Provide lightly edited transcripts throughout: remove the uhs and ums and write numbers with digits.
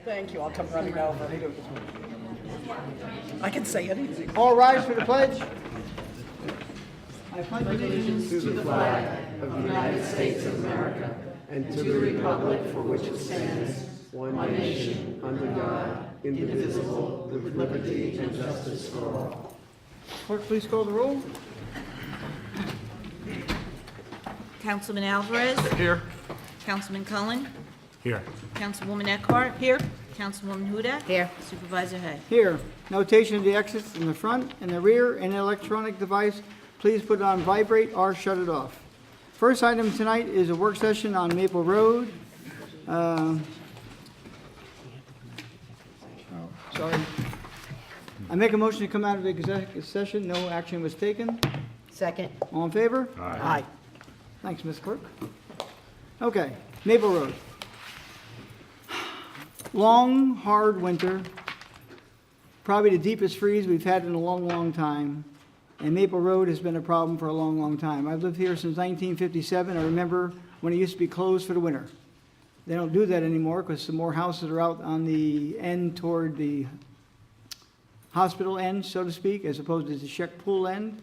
Thank you. I'll come running over. I can say anything. All rise for the pledge. I pledge allegiance to the flag of the United States of America and to the republic for which it stands, one nation, under God, indivisible, with liberty and justice for all. Clerk, please call the roll. Councilman Alvarez. Here. Councilman Cullen. Here. Councilwoman Eckhart. Here. Councilwoman Huda. Here. Supervisor Hay. Here. Notation of the exits in the front and the rear. Any electronic device, please put it on vibrate or shut it off. First item tonight is a work session on Maple Road. Sorry. I make a motion to come out of the executive session. No action was taken. Second. All in favor? Aye. Thanks, Ms. Clerk. Okay, Maple Road. Long, hard winter, probably the deepest freeze we've had in a long, long time. And Maple Road has been a problem for a long, long time. I've lived here since 1957. I remember when it used to be closed for the winter. They don't do that anymore because some more houses are out on the end toward the hospital end, so to speak, as opposed to the Sheck Pool end.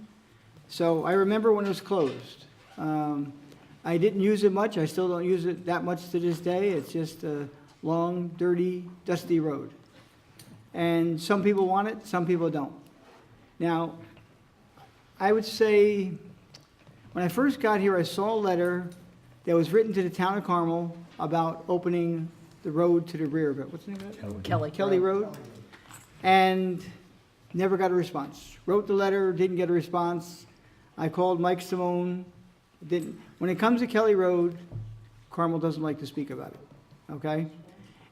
So I remember when it was closed. I didn't use it much. I still don't use it that much to this day. It's just a long, dirty, dusty road. And some people want it, some people don't. Now, I would say, when I first got here, I saw a letter that was written to the town of Carmel about opening the road to the rear of it. What's the name of it? Kelly Road. And never got a response. Wrote the letter, didn't get a response. I called Mike Simone, didn't. When it comes to Kelly Road, Carmel doesn't like to speak about it, okay?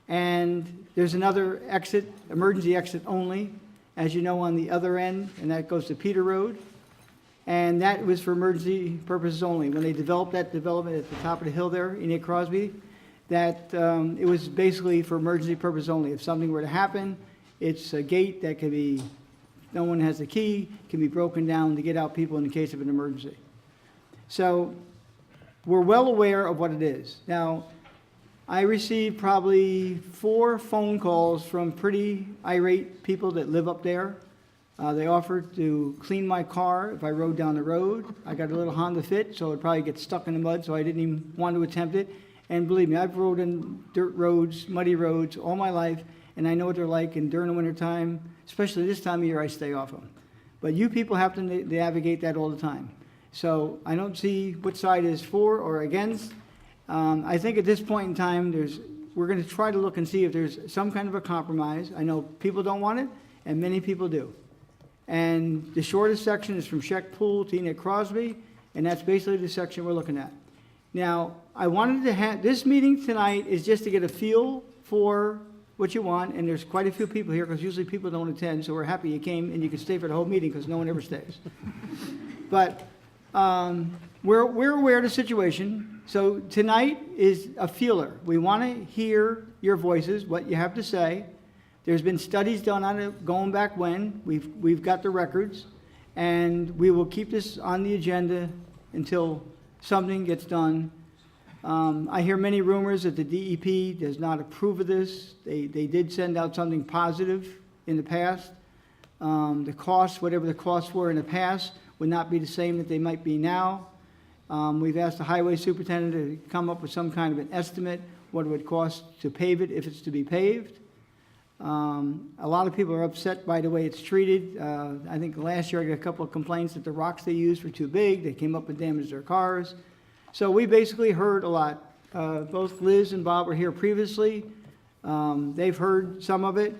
And there's another exit, emergency exit only, as you know, on the other end, and that goes to Peter Road. And that was for emergency purposes only. When they developed that development at the top of the hill there, Enid Crosby, that it was basically for emergency purposes only. If something were to happen, it's a gate that can be, no one has the key, can be broken down to get out people in the case of an emergency. So we're well aware of what it is. Now, I received probably 4 phone calls from pretty irate people that live up there. They offered to clean my car if I rode down the road. I got a little Honda Fit, so it would probably get stuck in the mud, so I didn't even want to attempt it. And believe me, I've rode in dirt roads, muddy roads all my life, and I know what they're like, and during the wintertime, especially this time of year, I stay off them. But you people have to navigate that all the time. So I don't see what side is for or against. I think at this point in time, we're going to try to look and see if there's some kind of a compromise. I know people don't want it, and many people do. And the shortest section is from Sheck Pool to Enid Crosby, and that's basically the section we're looking at. Now, I wanted to have, this meeting tonight is just to get a feel for what you want, and there's quite a few people here, because usually people don't attend, so we're happy you came, and you can stay for the whole meeting, because no one ever stays. But we're aware of the situation, so tonight is a feeler. We want to hear your voices, what you have to say. There's been studies done on it going back when. We've got the records, and we will keep this on the agenda until something gets done. I hear many rumors that the DEP does not approve of this. They did send out something positive in the past. The costs, whatever the costs were in the past, would not be the same that they might be now. We've asked the highway superintendent to come up with some kind of an estimate, what it would cost to pave it if it's to be paved. A lot of people are upset by the way it's treated. I think last year I got a couple of complaints that the rocks they used were too big. They came up and damaged their cars. So we basically heard a lot. Both Liz and Bob were here previously. They've heard some of it,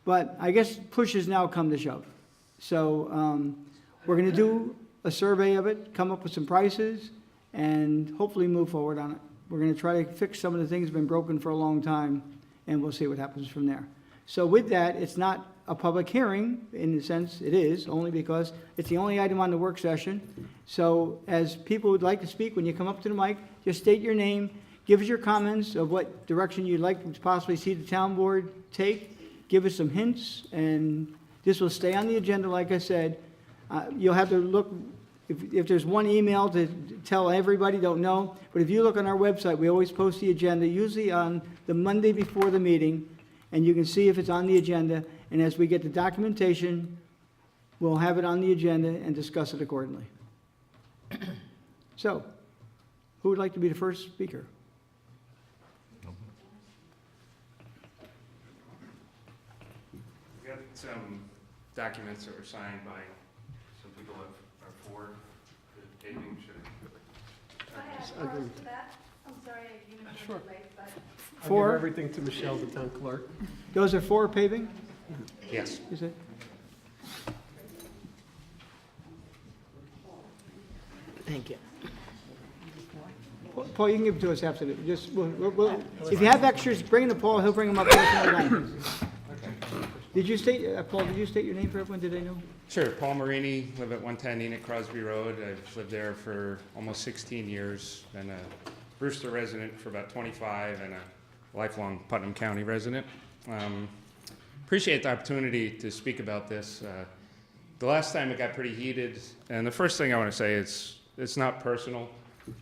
but I guess push has now come to shove. So we're going to do a survey of it, come up with some prices, and hopefully move forward on it. We're going to try to fix some of the things that have been broken for a long time, and we'll see what happens from there. So with that, it's not a public hearing, in the sense it is, only because it's the only item on the work session. So as people would like to speak, when you come up to the mic, just state your name, give us your comments of what direction you'd like to possibly see the town board take, give us some hints, and this will stay on the agenda, like I said. You'll have to look, if there's one email to tell everybody, don't know, but if you look on our website, we always post the agenda, usually on the Monday before the meeting, and you can see if it's on the agenda, and as we get the documentation, we'll have it on the agenda and discuss it accordingly. So, who would like to be the first speaker? We got some documents that were signed by some people are for the paving. I have cards for that. I'm sorry I came in a little late, but I'll give Four? everything to Michelle, the town clerk. Those are for paving, Yes. is it? Thank you. Paul, you can give it to us after, just, if you have extras, bring them to Paul, he'll bring them up. Did you state, Paul, did you state your name for everyone, did they know? Sure. Paul Marini, live at 110 Enoch Crosby Road. I've lived there for almost 16 years. Been a Brewster resident for about 25 and a lifelong Putnam County resident. Appreciate the opportunity to speak about this. The last time it got pretty heated, and the first thing I want to say is it's not personal.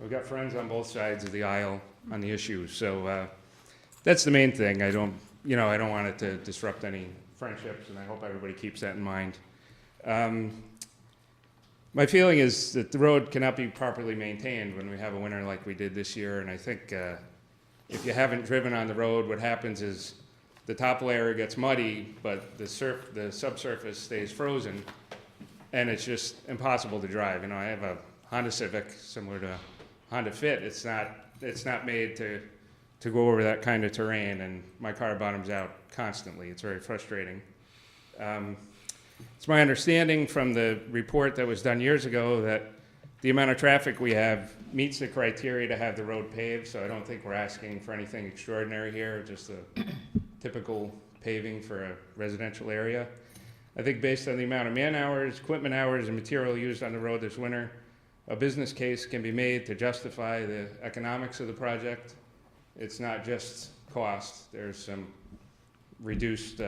We've got friends on both sides of the aisle on the issue, so that's the main thing. I don't want it to disrupt any friendships, and I hope everybody keeps that in mind. My feeling is that the road cannot be properly maintained when we have a winter like we did this year, and I think if you haven't driven on the road, what happens is the top layer gets muddy, but the subsurface stays frozen, and it's just impossible to drive. You know, I have a Honda Civic similar to Honda Fit. It's not made to go over that kind of terrain, and my car bottoms out constantly. It's very frustrating. It's my understanding from the report that was done years ago that the amount of traffic we have meets the criteria to have the road paved, so I don't think we're asking for anything extraordinary here, just a typical paving for a residential area. I think based on the amount of man hours, equipment hours, and material used on the road this winter, a business case can be made to justify the economics of the project. It's not just cost. There's some reduced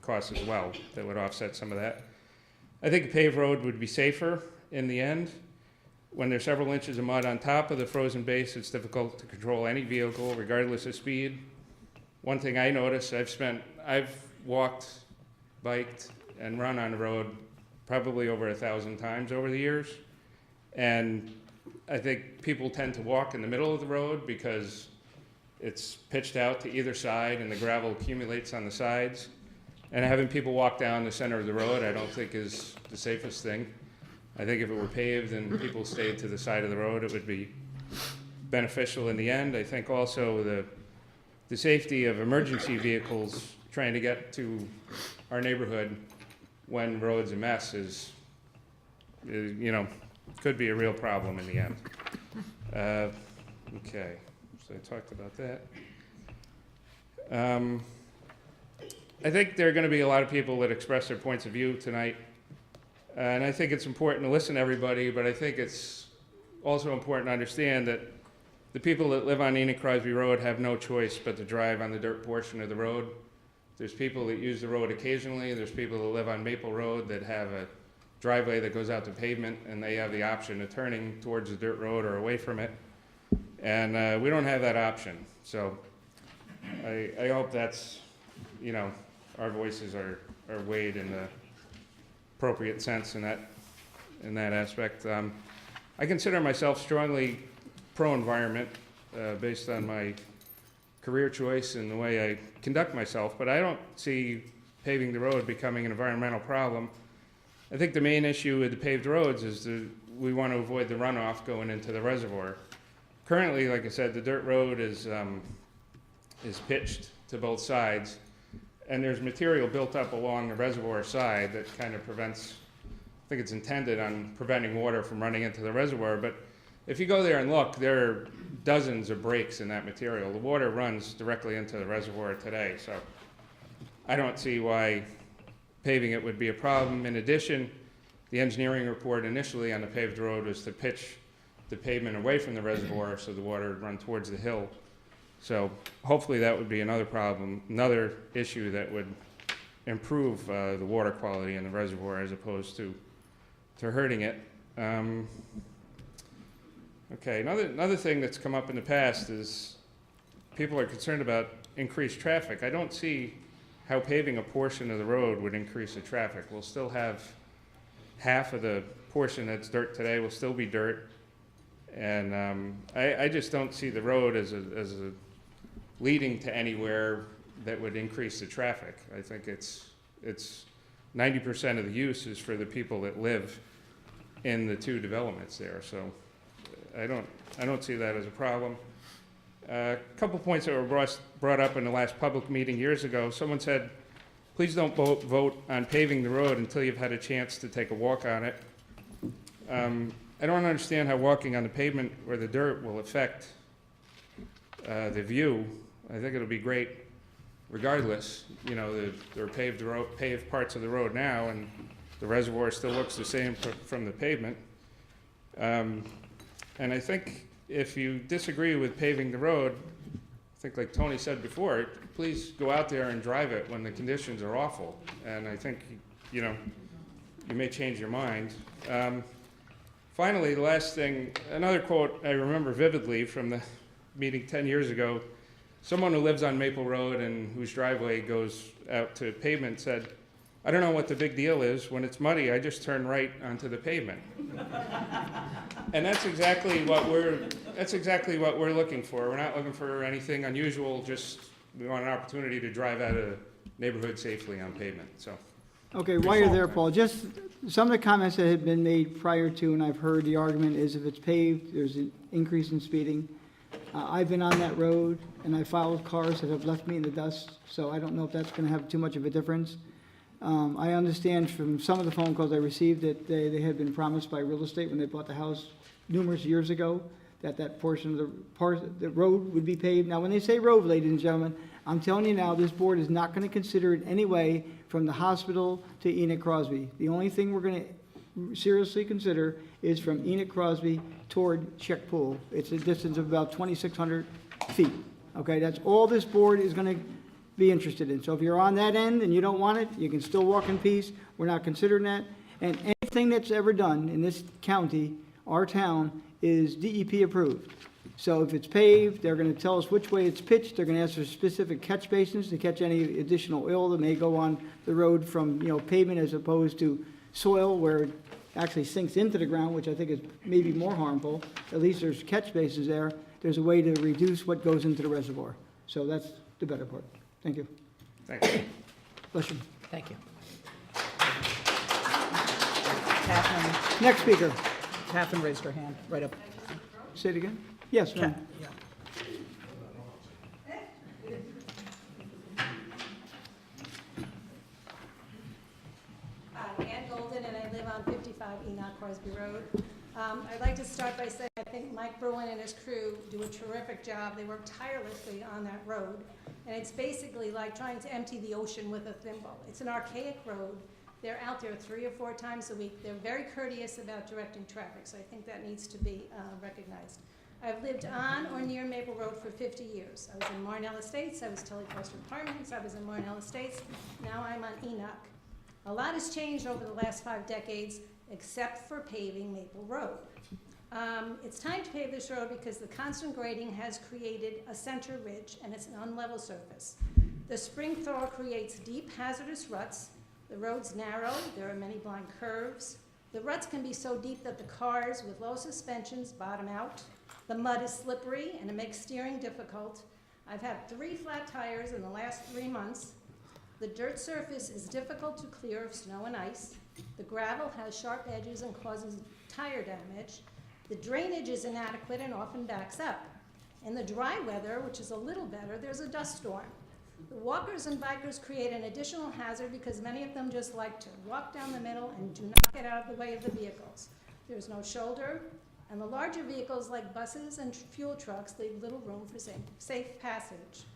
costs as well that would offset some of that. I think a paved road would be safer in the end. When there's several inches of mud on top of the frozen base, it's difficult to control any vehicle regardless of speed. One thing I noticed, I've walked, biked, and run on the road probably over 1,000 times over the years. And I think people tend to walk in the middle of the road because it's pitched out to either side and the gravel accumulates on the sides. And having people walk down the center of the road I don't think is the safest thing. I think if it were paved and people stayed to the side of the road, it would be beneficial in the end. I think also the safety of emergency vehicles trying to get to our neighborhood when road's a mess is could be a real problem in the end. Okay, so I talked about that. I think there are going to be a lot of people that express their points of view tonight, and I think it's important to listen to everybody, but I think it's also important to understand that the people that live on Enoch Crosby Road have no choice but to drive on the dirt portion of the road. There's people that use the road occasionally. There's people that live on Maple Road that have a driveway that goes out to pavement, and they have the option of turning towards the dirt road or away from it. And we don't have that option. So I hope that's, our voices are weighed in the appropriate sense in that aspect. I consider myself strongly pro-environment based on my career choice and the way I conduct myself, but I don't see paving the road becoming an environmental problem. I think the main issue with the paved roads is we want to avoid the runoff going into the reservoir. Currently, like I said, the dirt road is pitched to both sides, and there's material built up along the reservoir side that kind of prevents, I think it's intended on preventing water from running into the reservoir, but if you go there and look, there are dozens of breaks in that material. The water runs directly into the reservoir today, so I don't see why paving it would be a problem. In addition, the engineering report initially on the paved road was to pitch the pavement away from the reservoir so the water would run towards the hill. So hopefully that would be another issue that would improve the water quality in the reservoir as opposed to hurting it. Okay, another thing that's come up in the past is people are concerned about increased traffic. I don't see how paving a portion of the road would increase the traffic. We'll still have half of the portion that's dirt today will still be dirt. And I just don't see the road as a leading to anywhere that would increase the traffic. I think it's 90% of the use is for the people that live in the two developments there. So I don't see that as a problem. A couple points that were brought up in the last public meeting years ago. Someone said, please don't vote on paving the road until you've had a chance to take a walk on it. I don't understand how walking on the pavement or the dirt will affect the view. I think it'll be great regardless. You know, there are paved parts of the road now, and the reservoir still looks the same from the pavement. And I think if you disagree with paving the road, I think like Tony said before, please go out there and drive it when the conditions are awful. And I think, you know, you may change your mind. Finally, the last thing, another quote I remember vividly from the meeting 10 years ago, someone who lives on Maple Road and whose driveway goes out to pavement said, I don't know what the big deal is. When it's muddy, I just turn right onto the pavement. And that's exactly what we're looking for. We're not looking for anything unusual, just we want an opportunity to drive out of the neighborhood safely on pavement, so. Okay, while you're there, Paul, just some of the comments that had been made prior to, and I've heard the argument is if it's paved, there's an increase in speeding. I've been on that road, and I followed cars that have left me in the dust, so I don't know if that's gonna have too much of a difference. I understand from some of the phone calls I received that they had been promised by real estate when they bought the house numerous years ago, that portion of the road would be paved. Now, when they say road, ladies and gentlemen, I'm telling you now, this board is not gonna consider it any way from the hospital to Enoch Crosby. The only thing we're gonna seriously consider is from Enoch Crosby toward Czech Pool. It's a distance of about 2,600 feet. Okay, that's all this board is gonna be interested in. So if you're on that end and you don't want it, you can still walk in peace. We're not considering that. And anything that's ever done in this county, our town, is DEP approved. So if it's paved, they're gonna tell us which way it's pitched. They're gonna ask for specific catch basins to catch any additional oil that may go on the road from, you know, pavement as opposed to soil where it actually sinks into the ground, which I think is maybe more harmful. At least there's catch basins there. There's a way to reduce what goes into the reservoir. So that's the better part. Thank you. Thanks. Bless you. Thank you. Next speaker. Catherine raised her hand, right up. Say it again? Yes, ma'am. Yeah. Ann Golden, and I live on 55 Enoch Crosby Road. I'd like to start by saying I think Mike Bruin and his crew do a terrific job. They work tirelessly on that road. And it's basically like trying to empty the ocean with a thimble. It's an archaic road. They're out there 3 or 4 times a week. They're very courteous about directing traffic, so I think that needs to be recognized. I've lived on or near Maple Road for 50 years. I was in Marnell Estates, I was Tully Foster Apartments, I was in Marnell Estates, now I'm on Enoch. A lot has changed over the last 5 decades, except for paving Maple Road. It's time to pave this road because the constant grading has created a center ridge and it's an unlevel surface. The spring thaw creates deep hazardous ruts. The road's narrow, there are many blind curves. The ruts can be so deep that the cars with low suspensions bottom out. The mud is slippery and it makes steering difficult. I've had 3 flat tires in the last 3 months. The dirt surface is difficult to clear of snow and ice. The gravel has sharp edges and causes tire damage. The drainage is inadequate and often backs up. In the dry weather, which is a little better, there's a dust storm. The walkers and bikers create an additional hazard because many of them just like to walk down the middle and do not get out of the way of the vehicles. There's no shoulder, and the larger vehicles like buses and fuel trucks leave little room for safe passage.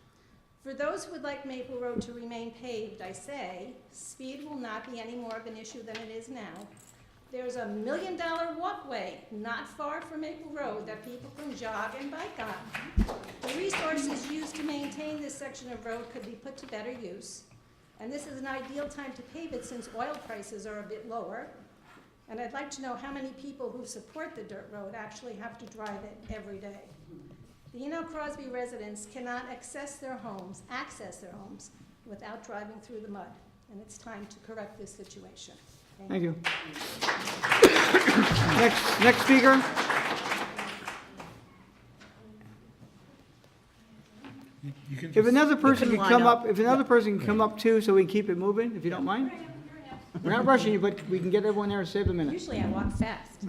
For those who would like Maple Road to remain paved, I say, speed will not be any more of an issue than it is now. There's a $1 million walkway not far from Maple Road that people can jog and bike on. The resources used to maintain this section of road could be put to better use. And this is an ideal time to pave it since oil prices are a bit lower. And I'd like to know how many people who support the dirt road actually have to drive it every day. The Enoch Crosby residents cannot access their homes without driving through the mud, and it's time to correct this situation. Thank you. Next speaker. If another person can come up, too, so we can keep it moving, if you don't mind? We're not rushing you, but we can get everyone there in 7 minutes. Usually I walk fast.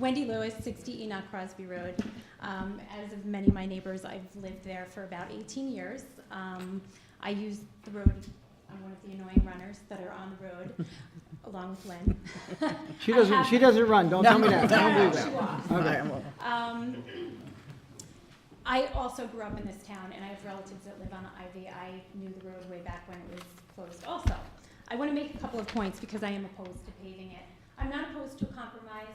Wendy Lewis, 60 Enoch Crosby Road. As of many of my neighbors, I've lived there for about 18 years. I use the road, I'm one of the annoying runners that are on the road, along with Lynn. She doesn't run, don't tell me that, I don't believe She that. walks. Okay. I also grew up in this town, and I have relatives that live on Ivy. I knew the road way back when it was closed also. I want to make a couple of points because I am opposed to paving it. I'm not opposed to a compromise.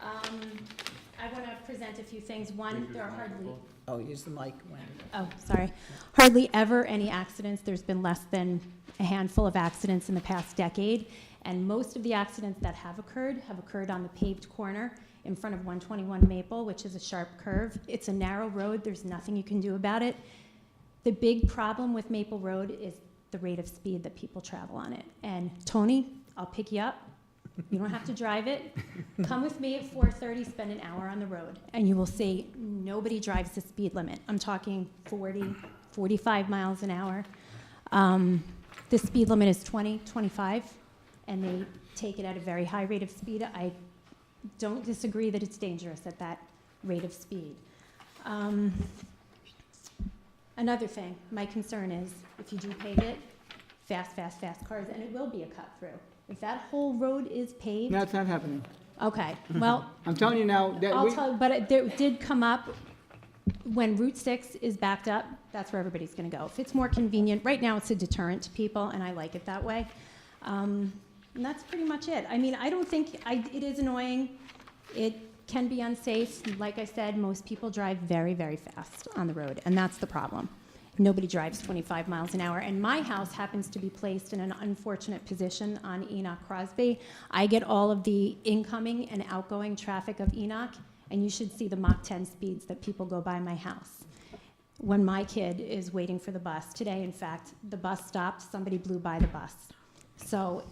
I want to present a few things. One, there are hardly, Oh, use the mic, Wendy. oh, sorry, hardly ever any accidents. There's been less than a handful of accidents in the past decade, and most of the accidents that have occurred on the paved corner in front of 121 Maple, which is a sharp curve. It's a narrow road. There's nothing you can do about it. The big problem with Maple Road is the rate of speed that people travel on it. And Tony, I'll pick you up. You don't have to drive it. Come with me at 4:30, spend an hour on the road, and you will see nobody drives the speed limit. I'm talking 40, 45 miles an hour. The speed limit is 20, 25, and they take it at a very high rate of speed. I don't disagree that it's dangerous at that rate of speed. Another thing, my concern is if you do pave it, fast cars, and it will be a cut through. If that whole road is paved, No, it's not happening. okay, well, I'm telling you now, I'll tell you, but it did come up when Route 6 is backed up, that's where everybody's gonna go. If it's more convenient, right now it's a deterrent to people, and I like it that way. And that's pretty much it. I mean, I don't think, it is annoying. It can be unsafe. Like I said, most people drive very, very fast on the road, and that's the problem. Nobody drives 25 miles an hour, and my house happens to be placed in an unfortunate position on Enoch Crosby. I get all of the incoming and outgoing traffic of Enoch, and you should see the Mach 10 speeds that people go by my house. When my kid is waiting for the bus, today, in fact, the bus stopped, somebody blew by the bus. So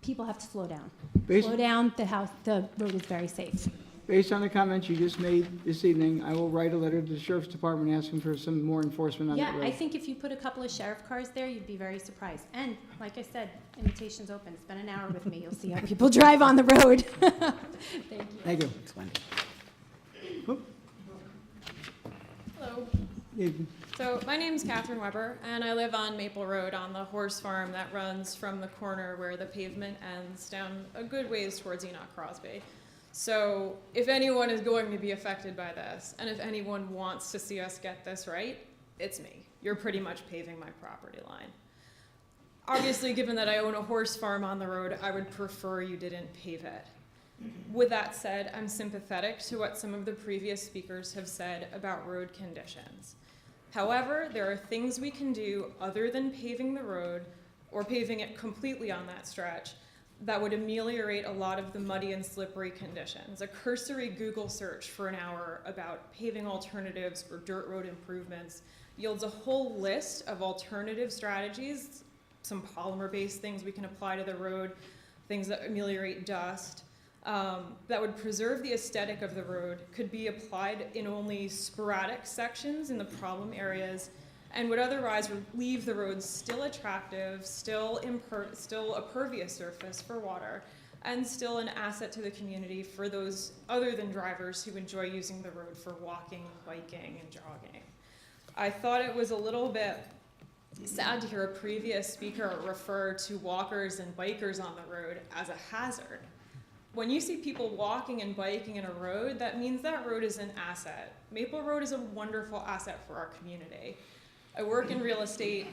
people have to slow down. Slow down, the road is very safe. Based on the comments you just made this evening, I will write a letter to the Sheriff's Department asking for some more enforcement on that Yeah, road. I think if you put a couple of sheriff cars there, you'd be very surprised. And like I said, invitation's open. Spend an hour with me. You'll see how people drive on the road. Thank you. Thank you. Thanks, Wendy. Hello. You- So my name's Catherine Weber, and I live on Maple Road on the horse farm that runs from the corner where the pavement ends down a good ways towards Enoch Crosby. So if anyone is going to be affected by this, and if anyone wants to see us get this right, it's me. You're pretty much paving my property line. Obviously, given that I own a horse farm on the road, I would prefer you didn't pave it. With that said, I'm sympathetic to what some of the previous speakers have said about road conditions. However, there are things we can do other than paving the road or paving it completely on that stretch that would ameliorate a lot of the muddy and slippery conditions. A cursory Google search for an hour about paving alternatives or dirt road improvements yields a whole list of alternative strategies, some polymer-based things we can apply to the road, things that ameliorate dust, that would preserve the aesthetic of the road, could be applied in only sporadic sections in the problem areas, and would otherwise leave the roads still attractive, still a pervious surface for water, and still an asset to the community for those other than drivers who enjoy using the road for walking, biking, and jogging. I thought it was a little bit sad to hear a previous speaker refer to walkers and bikers on the road as a hazard. When you see people walking and biking in a road, that means that road is an asset. Maple Road is a wonderful asset for our community. I work in real estate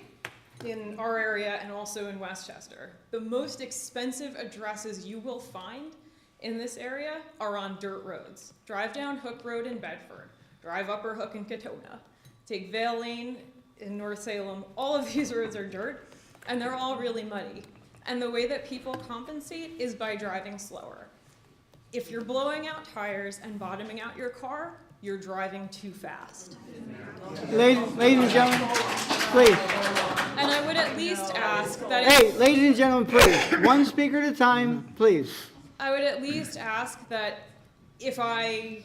in our area and also in Westchester. The most expensive addresses you will find in this area are on dirt roads. Drive down Hook Road in Bedford, drive Upper Hook in Katona, take Vale Lane in North Salem. All of these roads are dirt, and they're all really muddy. And the way that people compensate is by driving slower. If you're blowing out tires and bottoming out your car, you're driving too fast. Ladies and gentlemen, please. And I would at least ask that Hey, ladies and gentlemen, please. One speaker at a time, please. I would at least ask that if I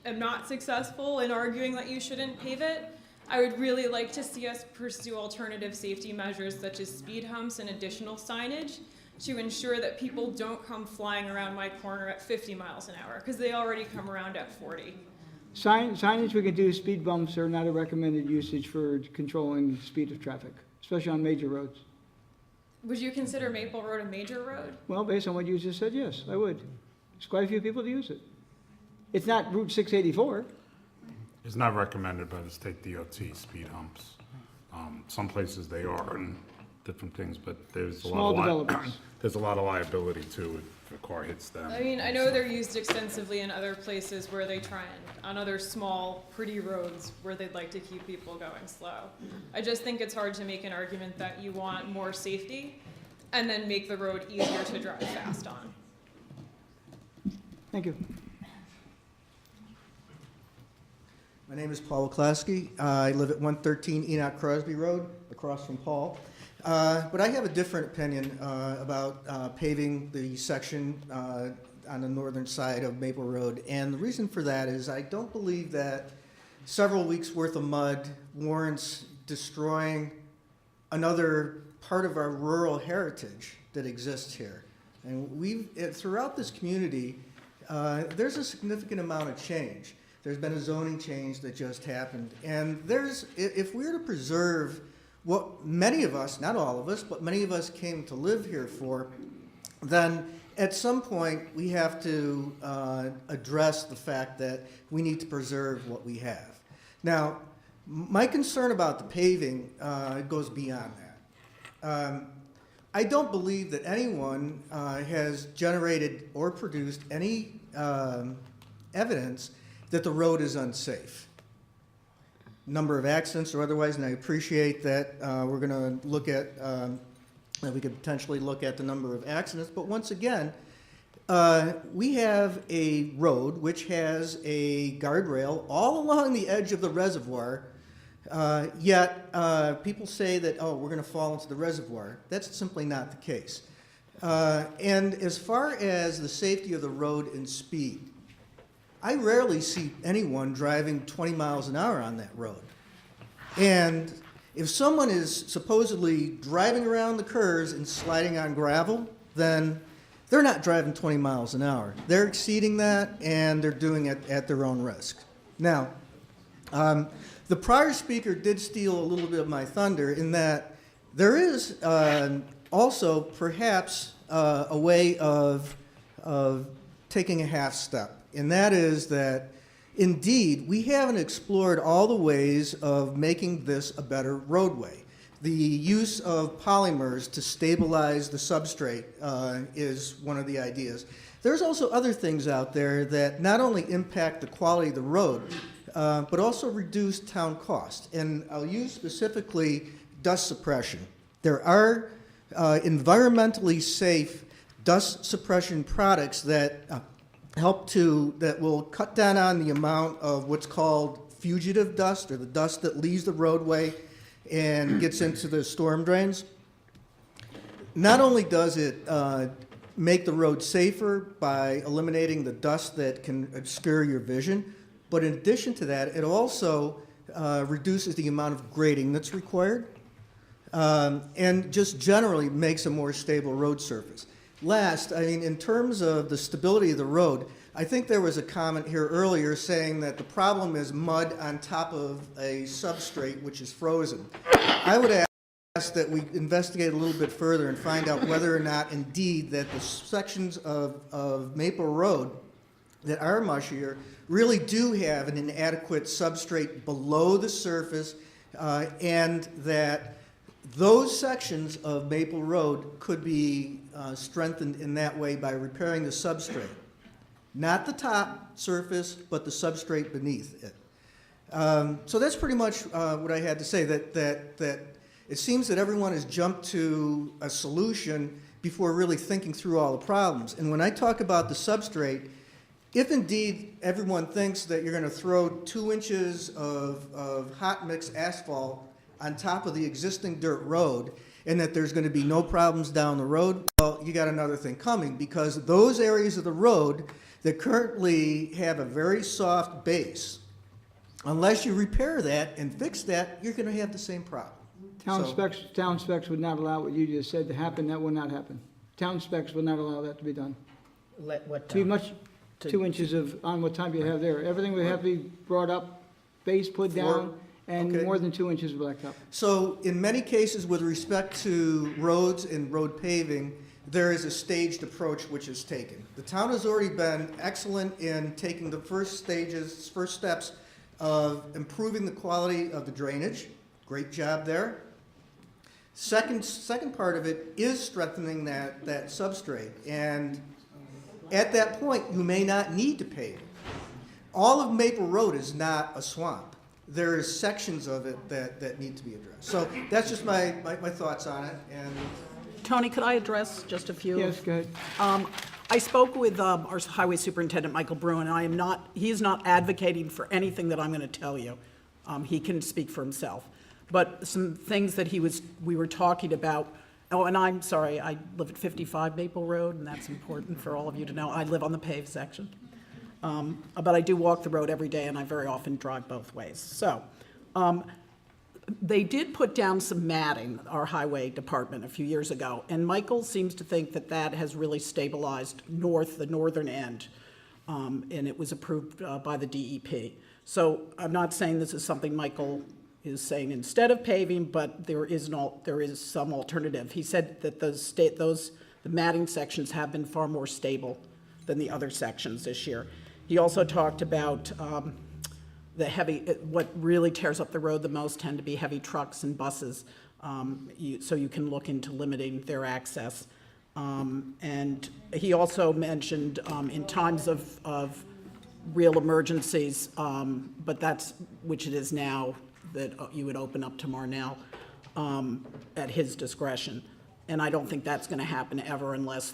am not successful in arguing that you shouldn't pave it, I would really like to see us pursue alternative safety measures such as speed humps and additional signage to ensure that people don't come flying around my corner at 50 miles an hour, because they already come around at 40. Signage we can do, speed bumps are not a recommended usage for controlling the speed of traffic, especially on major roads. Would you consider Maple Road a major road? Well, based on what you just said, yes, I would. There's quite a few people that use it. It's not Route 684. It's not recommended by the state DOT, speed humps. Some places they are and different things, but there's a Small lot developments. there's a lot of liability too if a car hits them. I mean, I know they're used extensively in other places where they try and, on other small, pretty roads where they'd like to keep people going slow. I just think it's hard to make an argument that you want more safety and then make the road easier to drive fast on. Thank you. My name is Paul Klasky. I live at 113 Enoch Crosby Road, across from Paul. But I have a different opinion about paving the section on the northern side of Maple Road. And the reason for that is I don't believe that several weeks' worth of mud warrants destroying another part of our rural heritage that exists here. And throughout this community, there's a significant amount of change. There's been a zoning change that just happened. And if we're to preserve what many of us, not all of us, but many of us came to live here for, then at some point we have to address the fact that we need to preserve what we have. Now, my concern about the paving goes beyond that. I don't believe that anyone has generated or produced any evidence that the road is unsafe. Number of accidents or otherwise, and I appreciate that we're going to look at, that we could potentially look at the number of accidents, but once again, we have a road which has a guardrail all along the edge of the reservoir, yet people say that, oh, we're going to fall into the reservoir. That's simply not the case. And as far as the safety of the road and speed, I rarely see anyone driving 20 miles an hour on that road. And if someone is supposedly driving around the curves and sliding on gravel, then they're not driving 20 miles an hour. They're exceeding that, and they're doing it at their own risk. Now, the prior speaker did steal a little bit of my thunder in that there is also perhaps a way of taking a half step. And that is that, indeed, we haven't explored all the ways of making this a better roadway. The use of polymers to stabilize the substrate is one of the ideas. There's also other things out there that not only impact the quality of the road, but also reduce town cost. And I'll use specifically dust suppression. There are environmentally safe dust suppression products that that will cut down on the amount of what's called fugitive dust, or the dust that leaves the roadway and gets into the storm drains. Not only does it make the road safer by eliminating the dust that can obscure your vision, but in addition to that, it also reduces the amount of grading that's required, and just generally makes a more stable road surface. Last, I mean, in terms of the stability of the road, I think there was a comment here earlier saying that the problem is mud on top of a substrate which is frozen. I would ask that we investigate a little bit further and find out whether or not indeed that the sections of Maple Road that are mushier really do have an inadequate substrate below the surface, and that those sections of Maple Road could be strengthened in that way by repairing the substrate. Not the top surface, but the substrate beneath it. So that's pretty much what I had to say, that it seems that everyone has jumped to a solution before really thinking through all the problems. And when I talk about the substrate, if indeed everyone thinks that you're going to throw 2 inches of hot mix asphalt on top of the existing dirt road and that there's going to be no problems down the road, well, you got another thing coming, because those areas of the road that currently have a very soft base, unless you repair that and fix that, you're going to have the same problem. Town So- specs would not allow what you just said to happen. That will not happen. Town specs will not allow that to be done. Let what? Too much, 2 inches of, on what type you have there. Everything would have to be brought up, base put down, and okay. more than 2 inches of blacktop. So in many cases with respect to roads and road paving, there is a staged approach which is taken. The town has already been excellent in taking the first steps of improving the quality of the drainage. Great job there. Second part of it is strengthening that substrate. And at that point, you may not need to pave it. All of Maple Road is not a swamp. There is sections of it that need to be addressed. So that's just my thoughts on it. And Tony, could I address just a few? Yes, go ahead. I spoke with our Highway Superintendent, Michael Bruin, and he is not advocating for anything that I'm going to tell you. He can speak for himself. But some things that we were talking about, oh, and I'm sorry, I live at 55 Maple Road, and that's important for all of you to know. I live on the paved section. But I do walk the road every day, and I very often drive both ways. So, they did put down some matting, our highway department, a few years ago, and Michael seems to think that that has really stabilized the northern end, and it was approved by the DEP. So I'm not saying this is something Michael is saying instead of paving, but there is some alternative. He said that the matting sections have been far more stable than the other sections this year. He also talked about what really tears up the road the most tend to be heavy trucks and buses, so you can look into limiting their access. And he also mentioned in times of real emergencies, but which it is now, that you would open up to Marnell at his discretion. And I don't think that's going to happen ever unless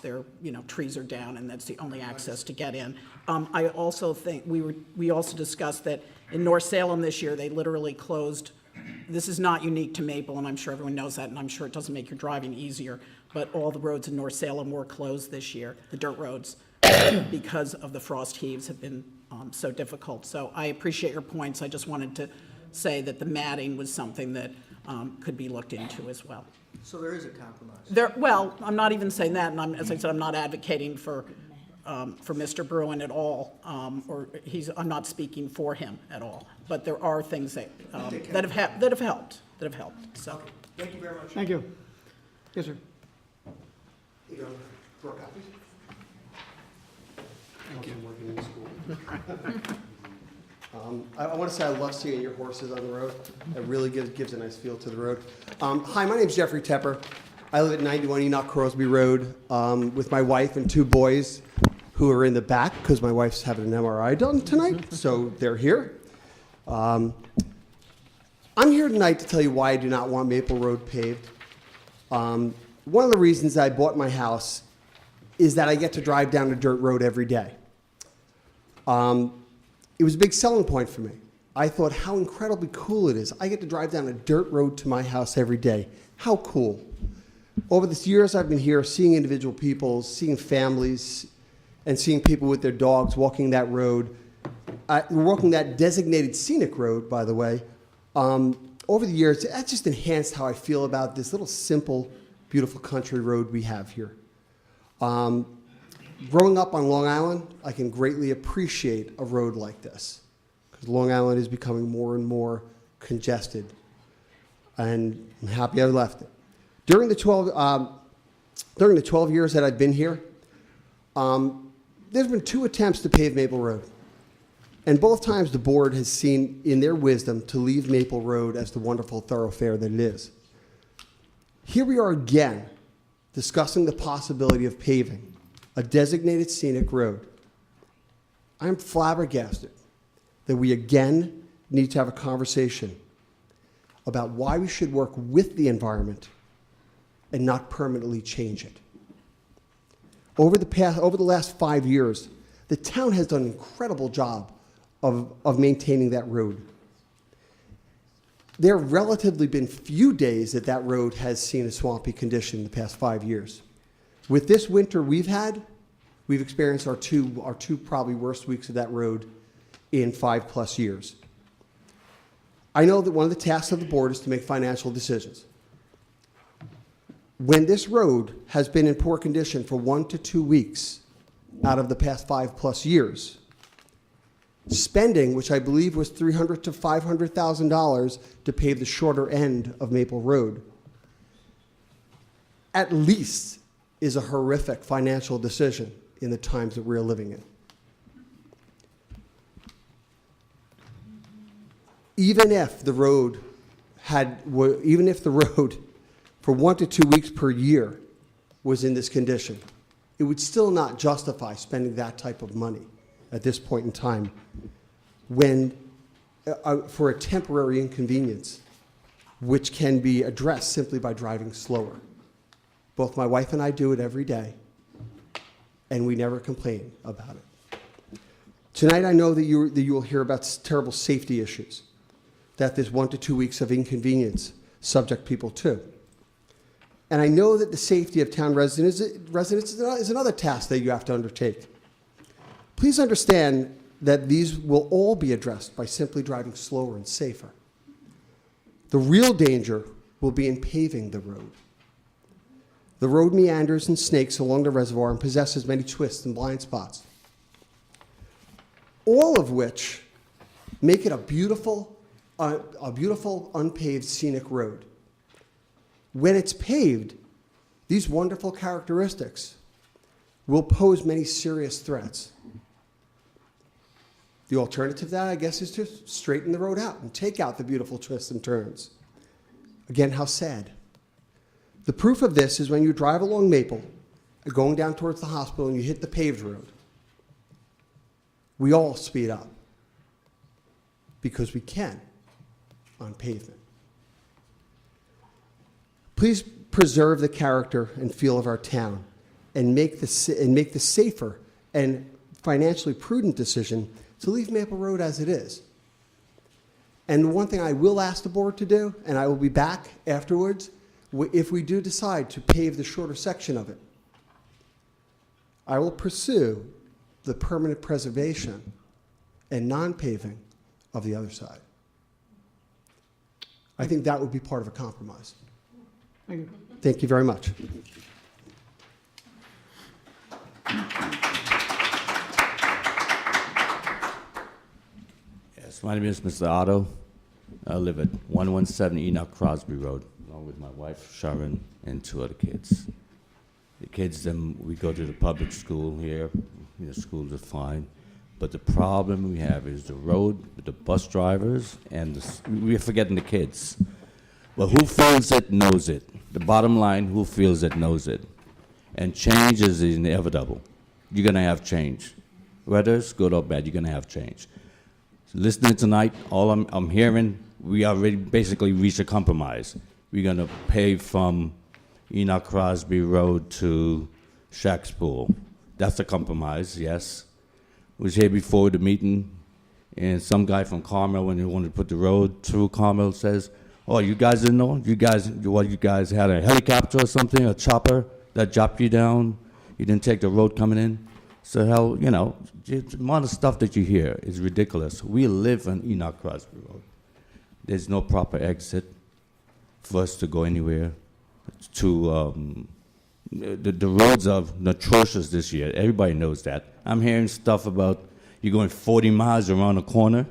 trees are down and that's the only access to get in. I also think we also discussed that in North Salem this year, they literally closed. This is not unique to Maple, and I'm sure everyone knows that, and I'm sure it doesn't make your driving easier, but all the roads in North Salem were closed this year, the dirt roads, because of the frost heaves have been so difficult. So I appreciate your points. I just wanted to say that the matting was something that could be looked into as well. so there is a compromise. Well, I'm not even saying that, and as I said, I'm not advocating for Mr. Bruin at all, I'm not speaking for him at all. But there are things that have helped. So, Thank you very much. Thank you. Yes, sir. You go, draw copies. Thank you. Working in school. I want to say I love seeing your horses on the road. It really gives a nice feel to the road. Hi, my name's Jeffrey Tepper. I live at 91 Enoch Crosby Road with my wife and 2 boys who are in the back because my wife's having an MRI done tonight, so they're here. I'm here tonight to tell you why I do not want Maple Road paved. One of the reasons I bought my house is that I get to drive down a dirt road every day. It was a big selling point for me. I thought how incredibly cool it is. I get to drive down a dirt road to my house every day. How cool. Over the years I've been here, seeing individual people, seeing families, and seeing people with their dogs walking that road, walking that designated scenic road, by the way. Over the years, that just enhanced how I feel about this little simple, beautiful country road we have here. Growing up on Long Island, I can greatly appreciate a road like this because Long Island is becoming more and more congested, and I'm happy I left it. During the 12 years that I've been here, there's been 2 attempts to pave Maple Road, and both times the board has seen in their wisdom to leave Maple Road as the wonderful thoroughfare that it is. Here we are again discussing the possibility of paving a designated scenic road. I'm flabbergasted that we again need to have a conversation about why we should work with the environment and not permanently change it. Over the last 5 years, The town has done an incredible job of maintaining that road. There have relatively been few days that that road has seen a swampy condition in the past 5 years. With this winter we've experienced our two probably worst weeks of that road in 5+ years. I know that one of the tasks of the board is to make financial decisions. When this road has been in poor condition for 1 to 2 weeks out of the past 5+ years, spending, which I believe was $300,000 to $500,000 to pave the shorter end of Maple Road, at least is a horrific financial decision in the times that we're living in. Even if the road for 1 to 2 weeks per year was in this condition, it would still not justify spending that type of money at this point in time for a temporary inconvenience, which can be addressed simply by driving slower. Both my wife and I do it every day, and we never complain about it. Tonight, I know that you will hear about terrible safety issues that this 1 to 2 weeks of inconvenience subject people to. And I know that the safety of town residents is another task that you have to undertake. Please understand that these will all be addressed by simply driving slower and safer. The real danger will be in paving the road. The road meanders and snakes along the reservoir and possesses many twists and blind spots, all of which make it a beautiful unpaved scenic road. When it's paved, these wonderful characteristics will pose many serious threats. The alternative to that, I guess, is to straighten the road out and take out the beautiful twists and turns. Again, how sad. The proof of this is when you drive along Maple, going down towards the hospital, and you hit the paved road. We all speed up because we can on pavement. Please preserve the character and feel of our town and make the safer and financially prudent decision to leave Maple Road as it is. And one thing I will ask the board to do, and I will be back afterwards, if we do decide to pave the shorter section of it, I will pursue the permanent preservation and non-paving of the other side. I think that would be part of a compromise. Thank you. Thank you very much. Yes, my name is Mr. Otto. I live at 117 Enoch Crosby Road, along with my wife, Sharon, and 2 other kids. The kids, we go to the public school here. The schools are fine. But the problem we have is the road, the bus drivers, and we're forgetting the kids. Well, who feels it knows it. The bottom line, who feels it knows it. And change is inevitable. You're going to have change. Whether it's good or bad, you're going to have change. So listening tonight, all I'm hearing, we already basically reached a compromise. We're going to pave from Enoch Crosby Road to Shack's Pool. That's a compromise, yes. Was here before the meeting, and some guy from Carmel, when he wanted to put the road through Carmel, says, "Oh, you guys didn't know? You guys had a helicopter or something, a chopper that dropped you down? You didn't take the road coming in?" So hell, the amount of stuff that you hear is ridiculous. We live on Enoch Crosby Road. There's no proper exit for us to go anywhere. The roads are atrocious this year. Everybody knows that. I'm hearing stuff about you going 40 miles around a corner.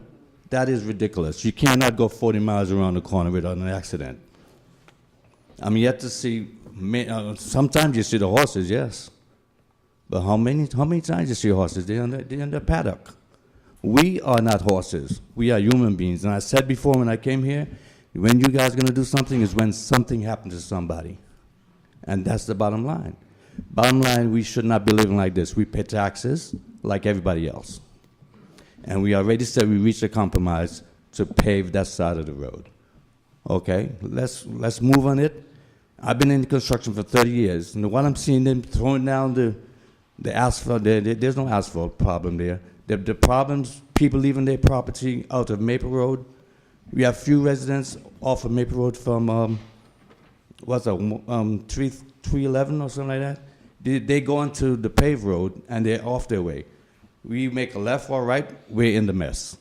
That is ridiculous. You cannot go 40 miles around the corner without an accident. I'm yet to see, sometimes you see the horses, yes. But how many times you see horses? They're in the paddock. We are not horses. We are human beings. And I said before when I came here, when you guys are going to do something is when something happens to somebody. And that's the bottom line. Bottom line, we should not be living like this. We pay taxes like everybody else. And we already said we reached a compromise to pave that side of the road. Okay, let's move on it. I've been in construction for 30 years, and what I'm seeing them throwing down The asphalt, there's no asphalt problem there. The problems, people leaving their property out of Maple Road. We have few residents off of Maple Road from, 311 or something like that. They go onto the paved road and they're off their way. We make a left or right, we're in the mess.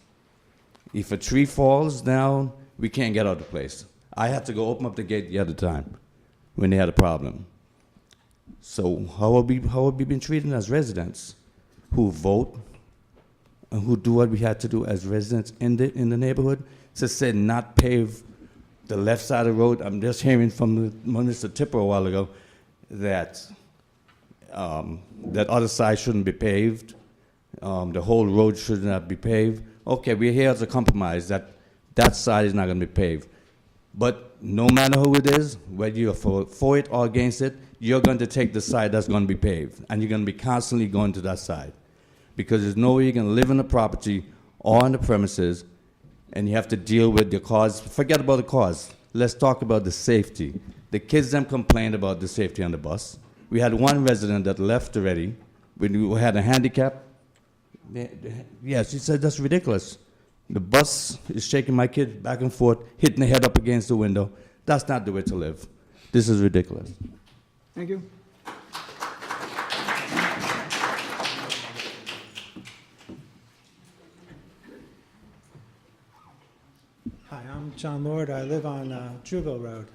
If a tree falls down, we can't get out of the place. I had to go open up the gate the other time when they had a problem. So how have we been treated as residents who vote and who do what we had to do as residents in the neighborhood? To say not pave the left side of the road. I'm just hearing from Minister Tipper a while ago that that other side shouldn't be paved. The whole road should not be paved. Okay, we're here as a compromise that that side is not going to be paved. But no matter who it is, whether you're for it or against it, you're going to take the side that's going to be paved. And you're going to be constantly going to that side. Because there's no way you're going to live on the property or on the premises and you have to deal with the cause. Forget about the cause. Let's talk about the safety. The kids them complained about the safety on the bus. We had one resident that left already. When we had a handicap. Yeah, she said that's ridiculous. The bus is shaking my kid back and forth, hitting the head up against the window. That's not the way to live. This is ridiculous. Thank you. Hi, I'm John Lord. I live on Jewville Road,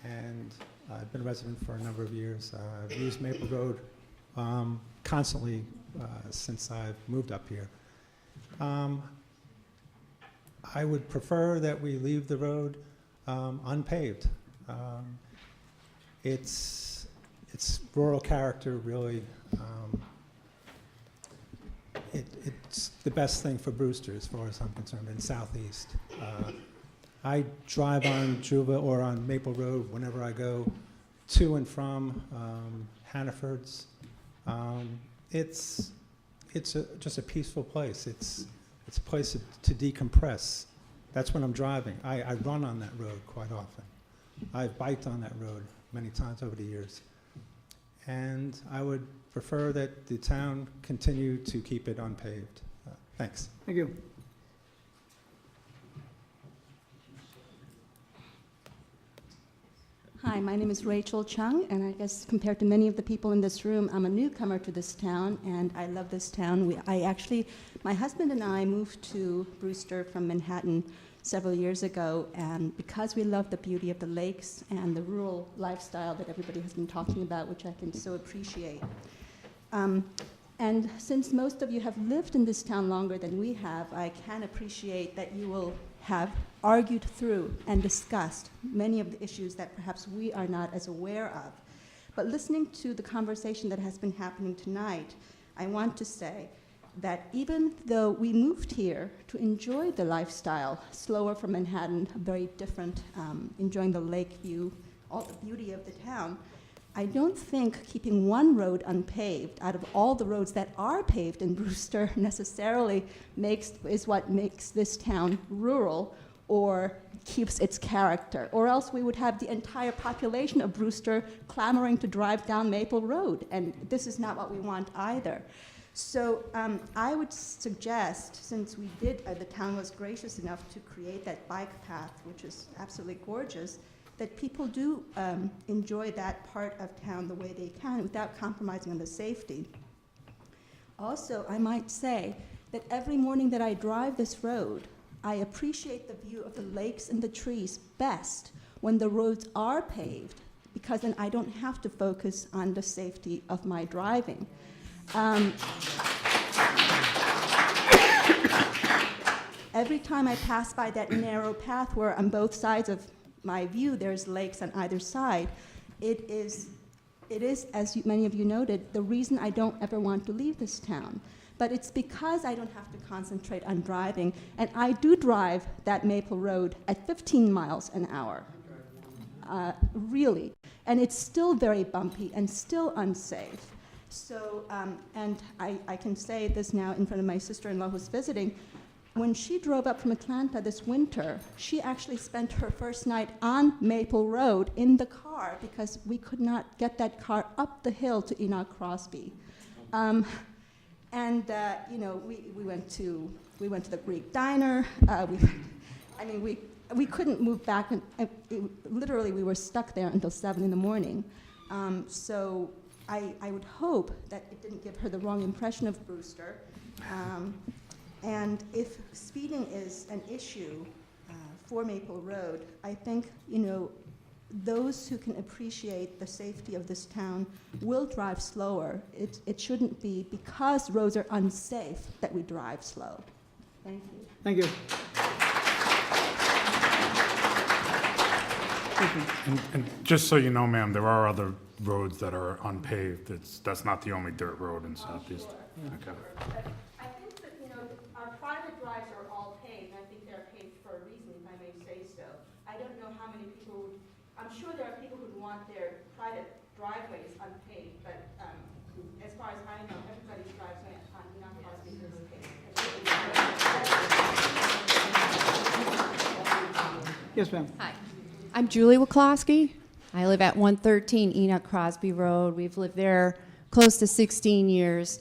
and I've been a resident for a number of years. I've used Maple Road constantly since I've moved up here. I would prefer that we leave the road unpaved. Its rural character really, it's the best thing for Brewster as far as I'm concerned in Southeast. I drive on Jewville or on Maple Road whenever I go to and from Hannaford's. It's just a peaceful place. It's a place to decompress. That's when I'm driving. I run on that road quite often. I've biked on that road many times over the years. And I would prefer that the town continue to keep it unpaved. Thanks. Thank you. Hi, my name is Rachel Chung, and I guess compared to many of the people in this room, I'm a newcomer to this town, and I love this town. My husband and I moved to Brewster from Manhattan several years ago, and because we love the beauty of the lakes and the rural lifestyle that everybody has been talking about, which I can so appreciate. And since most of you have lived in this town longer than we have, I can appreciate that you will have argued through and discussed many of the issues that perhaps we are not as aware of. But listening to the conversation that has been happening tonight, I want to say that even though we moved here to enjoy the lifestyle, slower from Manhattan, very different, enjoying the lake view, all the beauty of the town, I don't think keeping one road unpaved out of all the roads that are paved in Brewster necessarily is what makes this town rural or keeps its character, or else we would have the entire population of Brewster clamoring to drive down Maple Road, and this is not what we want either. So I would suggest, since the town was gracious enough to create that bike path, which is absolutely gorgeous, that people do enjoy that part of town the way they can without compromising on the safety. Also, I might say that every morning that I drive this road, I appreciate the view of the lakes and the trees best when the roads are paved, because then I don't have to focus on the safety of my driving. Every time I pass by that narrow path where on both sides of my view there's lakes on either side, it is, as many of you noted, the reason I don't ever want to leave this town. But it's because I don't have to concentrate on driving, and I do drive that Maple Road at 15 miles an hour, really. And it's still very bumpy and still unsafe. So, and I can say this now in front of my sister-in-law who's visiting, when she drove up from Atlanta this winter, she actually spent her first night on Maple Road in the car because we could not get that car up the hill to Enoch Crosby. You know, we went to the Greek diner. We couldn't move back, and literally we were stuck there until 7 in the morning. So I would hope that it didn't give her the wrong impression of Brewster. And if speeding is an issue for Maple Road, I think, you know, those who can appreciate the safety of this town will drive slower. It shouldn't be because roads are unsafe that we drive slow. Thank you. Thank you. And just so you know, ma'am, there are other roads that are unpaved. That's not the only dirt road in Southeast. Okay. I think that, you know, our private drives are all paved, and I think they're paved for a reason, if I may say so. I don't know how many people, I'm sure there are people who want their private driveways unpaved, but as far as I know, everybody's driveway on Enoch Crosby is paved. Yes, ma'am. Hi, I'm Julie Wachowski. I live at 113 Enoch Crosby Road. We've lived there close to 16 years.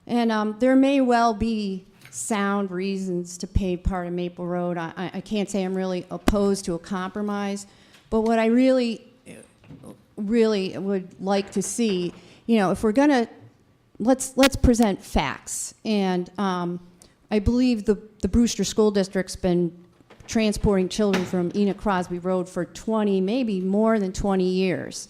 And there may well be sound reasons to pave part of Maple Road. I can't say I'm really opposed to a compromise, but what I really would like to see, you know, if we're gonna, let's present facts. And I believe the Brewster School District's been transporting children from Enoch Crosby Road for 20, maybe more than 20 years.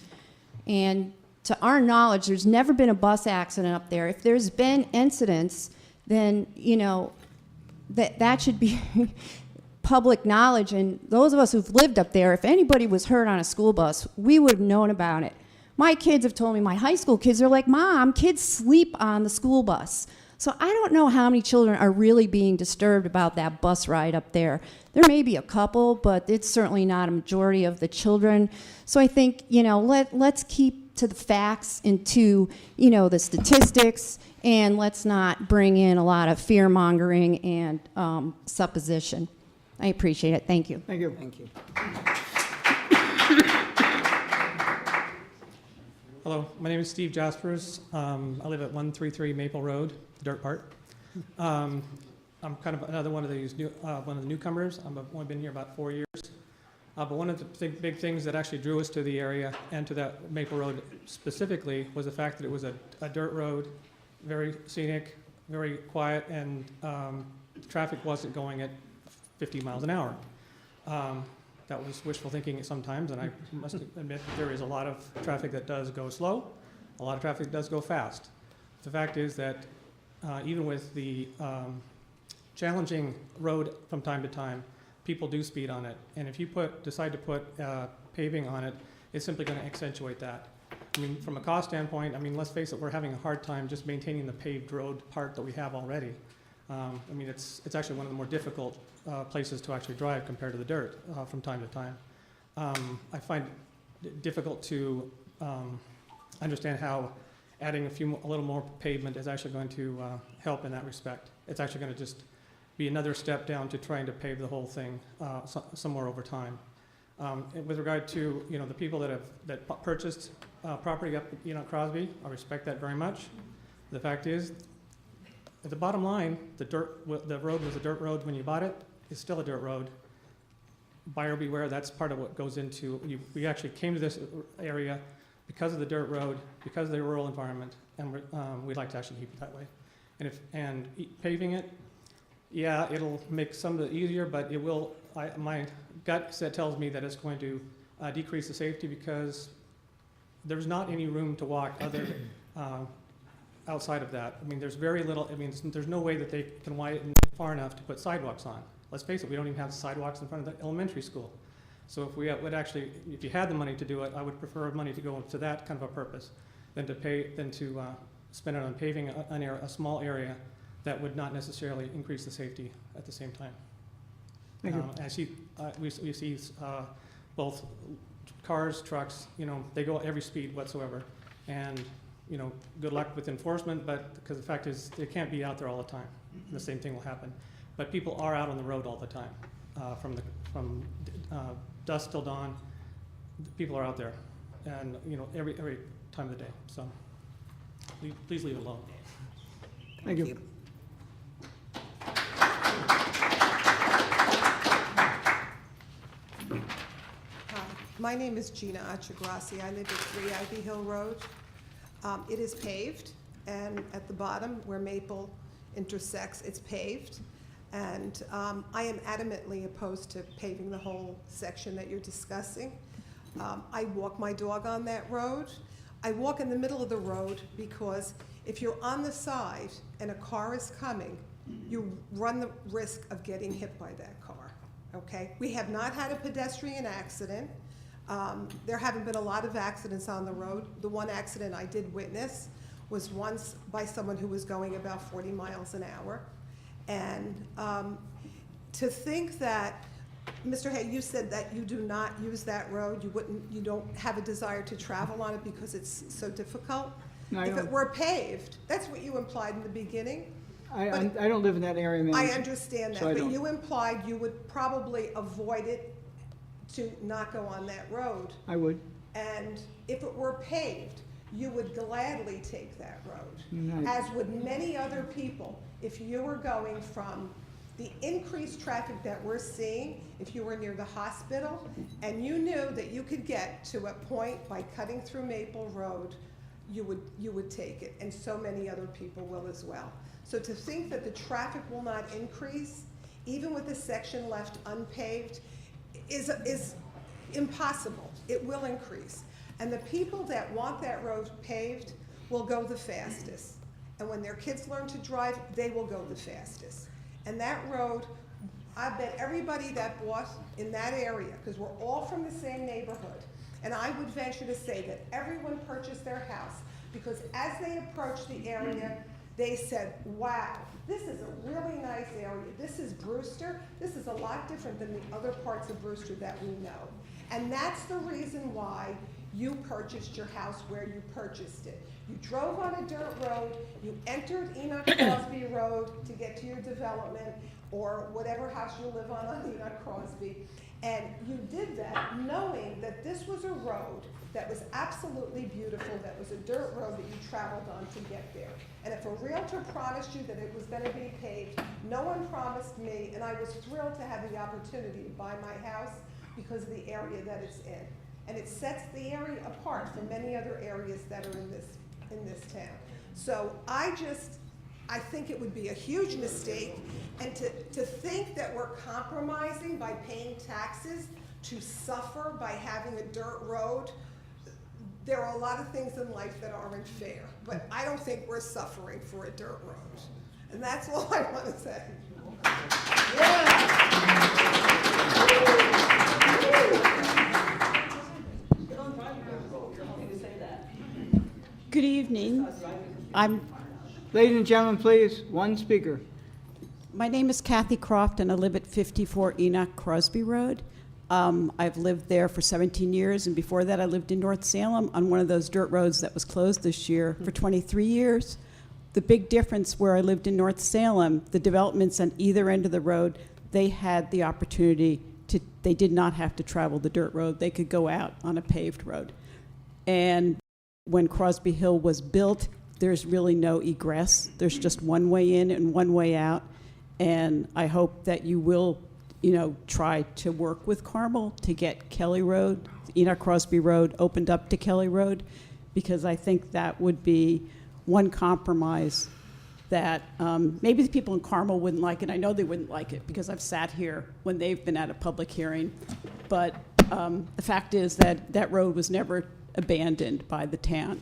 And to our knowledge, there's never been a bus accident up there. If there's been incidents, then, you know, that should be public knowledge. And those of us who've lived up there, if anybody was hurt on a school bus, we would have known about it. My kids have told me, my high school kids are like, Mom, kids sleep on the school bus. So I don't know how many children are really being disturbed about that bus ride up there. There may be a couple, but it's certainly not a majority of the children. So I think, you know, let's keep to the facts and to, you know, the statistics, and let's not bring in a lot of fear-mongering and supposition. I appreciate it. Thank you. Thank you. Thank you. Hello, my name is Steve Jaspers. I live at 133 Maple Road, the dirt part. I'm kind of another one of these one of the newcomers. I've only been here about 4 years. But one of the big things that actually drew us to the area and to that Maple Road specifically was the fact that it was a dirt road, very scenic, very quiet, and traffic wasn't going at 50 miles an hour. That was wishful thinking sometimes, and I must admit that there is a lot of traffic that does go slow, a lot of traffic that does go fast. The fact is that even with the challenging road from time to time, people do speed on it, and if you decide to put paving on it, it's simply going to accentuate that. I mean, from a cost standpoint, I mean, let's face it, we're having a hard time just maintaining the paved road part that we have already. I mean, it's actually one of the more difficult places to actually drive compared to the dirt from time to time. I find it difficult to understand how adding a little more pavement is actually going to help in that respect. It's actually going to just be another step down to trying to pave the whole thing somewhere over time. With regard to, you know, the people that purchased property up at Enoch Crosby, I respect that very much. The fact is, at the bottom line, the road was a dirt road when you bought it. It's still a dirt road. Buyer beware. That's part of what goes into. We actually came to this area because of the dirt road, because of the rural environment, and we'd like to actually keep it that way. And paving it, yeah, it'll make some of it easier, but it will. My gut tells me that it's going to decrease the safety because there's not any room to walk other outside of that. I mean, there's very little. I mean, there's no way that they can widen it far enough to put sidewalks on. Let's face it, we don't even have sidewalks in front of the elementary school. So if we would actually, if you had the money to do it, I would prefer money to go to that kind of a purpose than to spend it on paving a small area that would not necessarily increase the safety at the same time. Thank you. As we see both cars, trucks, you know, they go at every speed whatsoever. And, you know, good luck with enforcement, but because the fact is they can't be out there all the time. The same thing will happen. but people are out on the road all the time, from dusk till dawn. People are out there, and every time of the day. So please leave it alone. Thank you. My name is Gina Achagrassi. I live at 3 Ivy Hill Road. It is paved, and at the bottom where Maple intersects, it's paved. And I am adamantly opposed to paving the whole section that you're discussing. I walk my dog on that road. I walk in the middle of the road because if you're on the side and a car is coming, you run the risk of getting hit by that car, okay? We have not had a pedestrian accident. There haven't been a lot of accidents on the road. The one accident I did witness was once by someone who was going about 40 miles an hour. And to think that, Mr. Hay, you said that you do not use that road, you don't have a desire to travel on it because it's so difficult? No, I If don't. it were paved, that's what you implied in the beginning. I don't live in that area, ma'am. I understand that, so I but don't. you implied you would probably avoid it to not go on that road. I would. And if it were paved, you would gladly take that road, No. as would many other people, if you were going from the increased traffic that we're seeing, if you were near the hospital, and you knew that you could get to a point by cutting through Maple Road, you would take it, and so many other people will as well. So to think that the traffic will not increase, even with the section left unpaved, is impossible. It will increase. And the people that want that road paved will go the fastest. And when their kids learn to drive, they will go the fastest. And that road, I bet everybody that bought in that area, because we're all from the same neighborhood, and I would venture to say that everyone purchased their house because as they approached the area, they said, wow, this is a really nice area. This is Brewster. This is a lot different than the other parts of Brewster that we know. And that's the reason why you purchased your house where you purchased it. You drove on a dirt road, you entered Enoch Crosby Road to get to your development, or whatever house you live on Enoch Crosby, and you did that knowing that this was a road that was absolutely beautiful, that was a dirt road that you traveled on to get there. And if a realtor promised you that it was going to be paved, no one promised me, and I was thrilled to have the opportunity to buy my house because of the area that it's in. And it sets the area apart from many other areas that are in this town. So I think it would be a huge mistake, and to think that we're compromising by paying taxes to suffer by having a dirt road. There are a lot of things in life that aren't fair, but I don't think we're suffering for a dirt road. And that's all I want to say. Good evening. Ladies and gentlemen, please, one speaker. My name is Kathy Croft, and I live at 54 Enoch Crosby Road. I've lived there for 17 years, and before that I lived in North Salem on one of those dirt roads that was closed this year for 23 years. The big difference where I lived in North Salem, the developments on either end of the road, they had the opportunity they did not have to travel the dirt road. They could go out on a paved road. And when Crosby Hill was built, there's really no egress. There's just one way in and one way out. And I hope that you will, try to work with Carmel to get Kelly Road, Enoch Crosby Road, opened up to Kelly Road, because I think that would be one compromise that maybe the people in Carmel wouldn't like it. I know they wouldn't like it because I've sat here when they've been at a public hearing. But the fact is that that road was never abandoned by the town.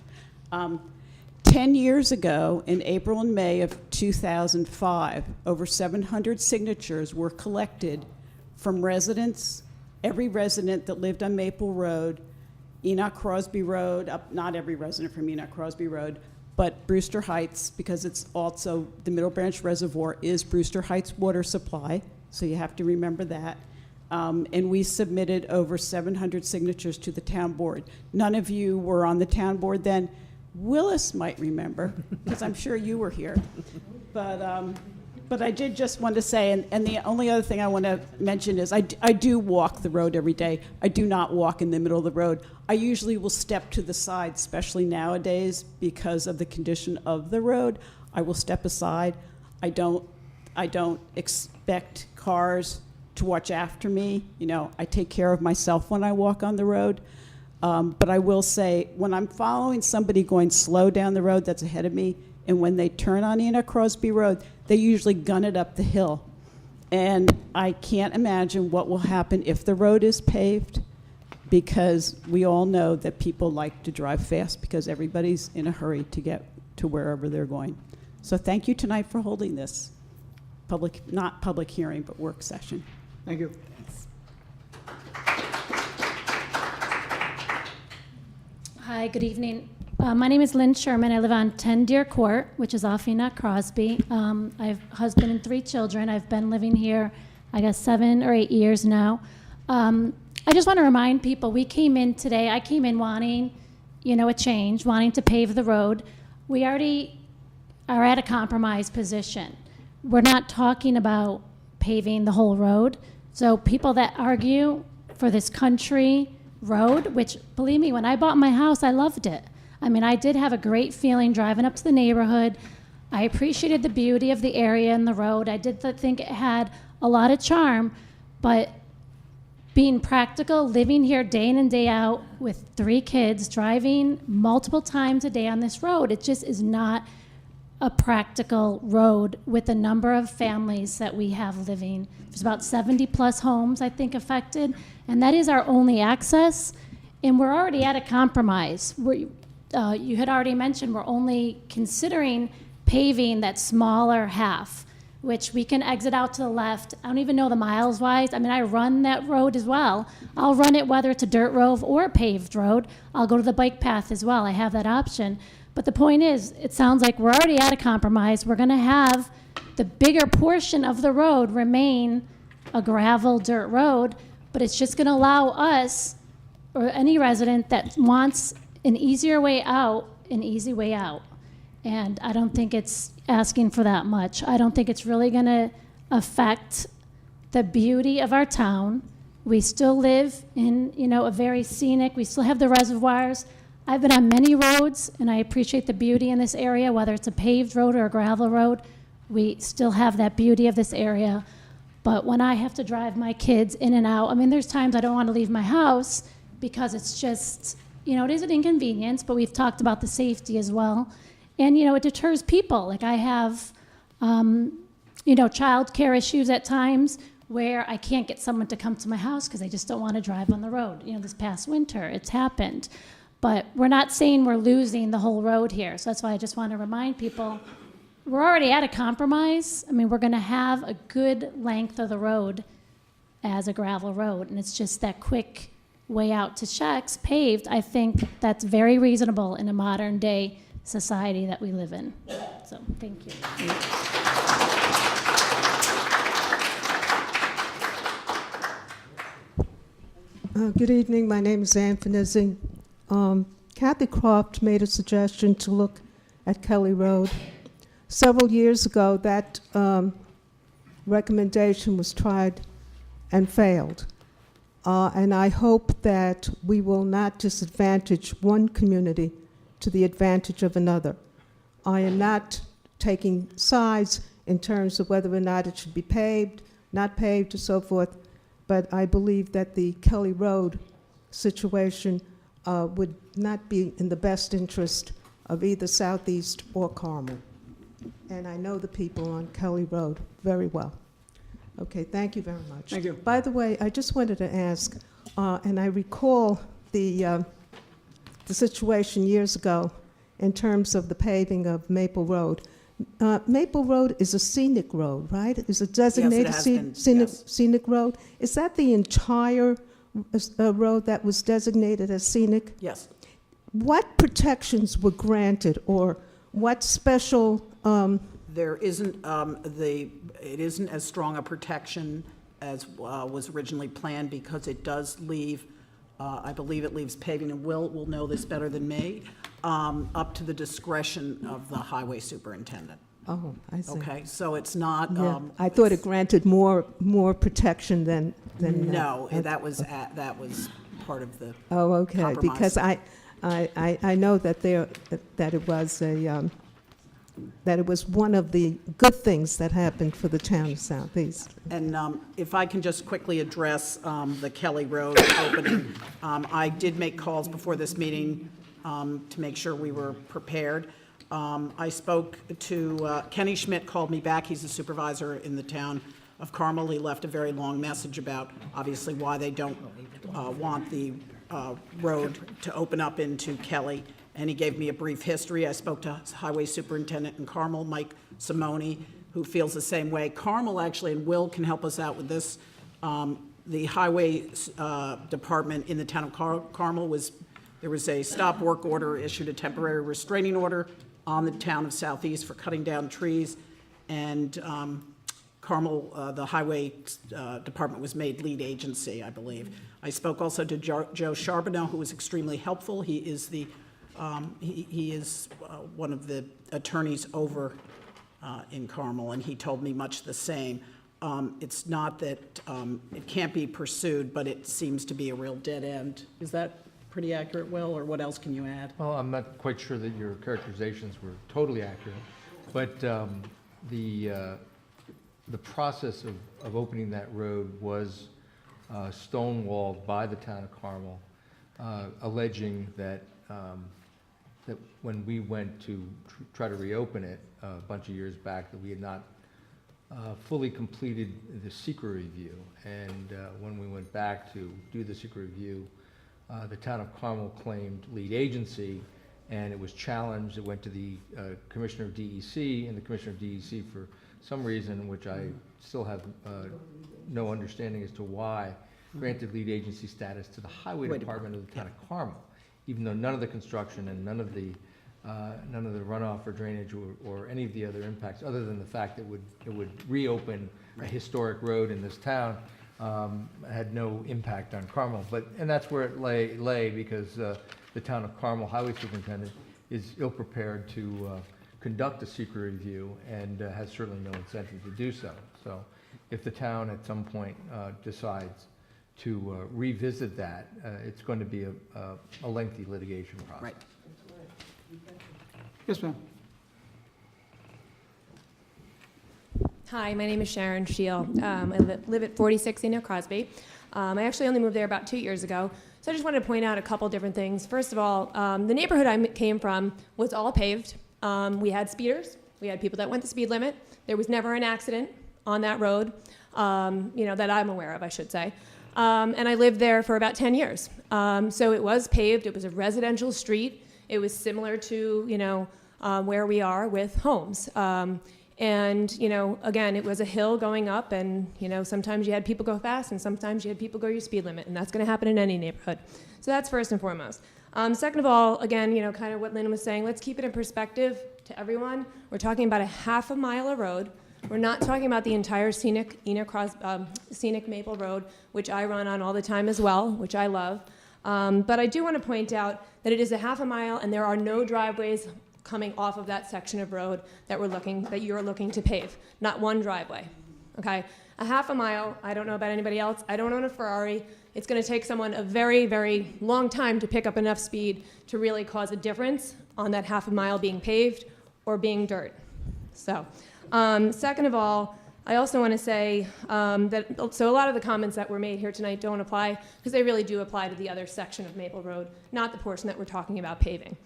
10 years ago, in April and May of 2005, over 700 signatures were collected from residents, every resident that lived on Maple Road, Enoch Crosby Road, not every resident from Enoch Crosby Road, but Brewster Heights, because it's also, the Middle Branch Reservoir is Brewster Heights water supply, so you have to remember that. And we submitted over 700 signatures to the town board. None of you were on the town board then. Willis might remember, because I'm sure you were here. But But I did just want to say, and the only other thing I want to mention is I do walk the road every day. I do not walk in the middle of the road. I usually will step to the side, especially nowadays because of the condition of the road. I will step aside. I don't expect cars to watch after me. You know, I take care of myself when I walk on the road. But I will say, when I'm following somebody going slow down the road that's ahead of me, and when they turn on Enoch Crosby Road, they usually gun it up the hill. And I can't imagine what will happen if the road is paved, because we all know that people like to drive fast because everybody's in a hurry to get to wherever they're going. So thank you tonight for holding this not public hearing, but work session. Thank you. Hi, good evening. My name is Lynn Sherman. I live on 10 Deer Court, which is off Enoch Crosby. I have a husband and 3 children. I've been living here, I guess, 7 or 8 years now. I just want to remind people, we came in today, I came in wanting, a change, wanting to pave the road. We already are at a compromise position. We're not talking about paving the whole road. So people that argue for this country road, which, believe me, when I bought my house, I loved it. I mean, I did have a great feeling driving up to the neighborhood. I appreciated the beauty of the area and the road. I did think it had a lot of charm, but being practical, living here day in and day out with 3 kids, driving multiple times a day on this road, it just is not a practical road with the number of families that we have living. There's about 70 plus homes, I think, affected, and that is our only access, and we're already at a compromise. You had already mentioned we're only considering paving that smaller half, which we can exit out to the left. I don't even know the miles wise. I mean, I run that road as well. I'll run it whether it's a dirt road or a paved road. I'll go to the bike path as well. I have that option. But the point is, it sounds like we're already at a compromise. We're going to have the bigger portion of the road remain a gravel dirt road, but it's just going to allow us or any resident that wants an easier way out, an easy way out. And I don't think it's asking for that much. I don't think it's really going to affect the beauty of our town. We still live in, a very scenic, we still have the reservoirs. I've been on many roads, and I appreciate the beauty in this area, whether it's a paved road or a gravel road. We still have that beauty of this area. But when I have to drive my kids in and out, I mean, there's times I don't want to leave my house because it's just, it is an inconvenience, but we've talked about the safety as well. And, it deters people. Like I have, child care issues at times where I can't get someone to come to my house because they just don't want to drive on the road. This past winter, it's happened. But we're not saying we're losing the whole road here. So that's why I just want to remind people, we're already at a compromise. I mean, we're going to have a good length of the road as a gravel road. And it's just that quick way out to Chex, paved. I think that's very reasonable in a modern day society that we live in. So, thank you. Good evening. My name is Ann Finizzi. Kathy Croft made a suggestion to look at Kelly Road. Several years ago, that recommendation was tried and failed. And I hope that we will not disadvantage one community to the advantage of another. I am not taking sides in terms of whether or not it should be paved, not paved, or so forth, but I believe that the Kelly Road situation would not be in the best interest of either Southeast or Carmel. And I know the people on Kelly Road very well. Okay, thank you very much. Thank you. By the way, I just wanted to ask, and I recall the situation years ago in terms of the paving of Maple Road. Maple Road is a scenic road, right? Is it designated has been, scenic road? Is that the entire road that was designated as scenic? Yes. What protections were granted, or what special? There isn't it isn't as strong a protection as was originally planned, because it does leave, I believe it leaves paving, and Will know this better than me, up to the discretion of the highway superintendent. Oh, I see. Okay, so it's not, Yeah, I thought it granted more protection than. no, that was part of the Oh, okay, compromise. because I know that that it was that it was one of the good things that happened for the town of Southeast. And if I can just quickly address the Kelly Road opening, I did make calls before this meeting to make sure we were prepared. I spoke to, Kenny Schmidt called me back, he's the supervisor in the town of Carmel. He left a very long message about, obviously, why they don't want the road to open up into Kelly, and he gave me a brief history. I spoke to Highway Superintendent in Carmel, Mike Simone, who feels the same way. Carmel, actually, and Will can help us out with this. The Highway Department in the town of Carmel there was a stop work order, issued a temporary restraining order on the town of Southeast for cutting down trees, and Carmel, the Highway Department was made lead agency, I believe. I spoke also to Joe Charbonneau, who was extremely helpful. He is one of the attorneys over in Carmel, and he told me much the same. It's not that it can't be pursued, but it seems to be a real dead end. Is that pretty accurate, Will, or what else can you add? Well, I'm not quite sure that your characterizations were totally accurate, but the process of opening that road was stonewalled by the town of Carmel, alleging that that when we went to try to reopen it a bunch of years back, that we had not fully completed the secret review. And when we went back to do the secret review, the town of Carmel claimed lead agency, and it was challenged. It went to the Commissioner of DEC, and the Commissioner of DEC, for some reason, which I still have no understanding as to why, granted lead agency status to the Highway Department of the town of Carmel, even though none of the construction and none of the runoff or drainage or any of the other impacts, other than the fact that it would reopen a historic road in this town, had no impact on Carmel. And that's where it lay because the town of Carmel Highway Superintendent is ill-prepared to conduct a secret review and has certainly no incentive to do so. So if the town at some point decides to revisit that, it's going to be a lengthy litigation process. Right. Yes, ma'am. Hi, my name is Sharon Scheel. I live at 46 Enoch Crosby. I actually only moved there about 2 years ago. So I just wanted to point out a couple different things. First of all, the neighborhood I came from was all paved. We had speeders. We had people that went the speed limit. There was never an accident on that road, that I'm aware of, I should say. And I lived there for about 10 years. So it was paved. It was a residential street. It was similar to, where we are with homes. And, again, it was a hill going up, and, sometimes you had people go fast, and sometimes you had people go your speed limit, and that's going to happen in any neighborhood. So that's first and foremost. Second of all, again, kind of what Lynn was saying, let's keep it in perspective to everyone. We're talking about a half a mile of road. We're not talking about the entire scenic Maple Road, which I run on all the time as well, which I love. But I do want to point out that it is a half a mile, and there are no driveways coming off of that section of road that you're looking to pave. Not one driveway. Okay? A half a mile, I don't know about anybody else. I don't own a Ferrari. It's going to take someone a very, very long time to pick up enough speed to really cause a difference on that half a mile being paved or being dirt. So, second of all, I also want to say so a lot of the comments that were made here tonight don't apply because they really do apply to the other section of Maple Road, not the portion that we're talking about paving.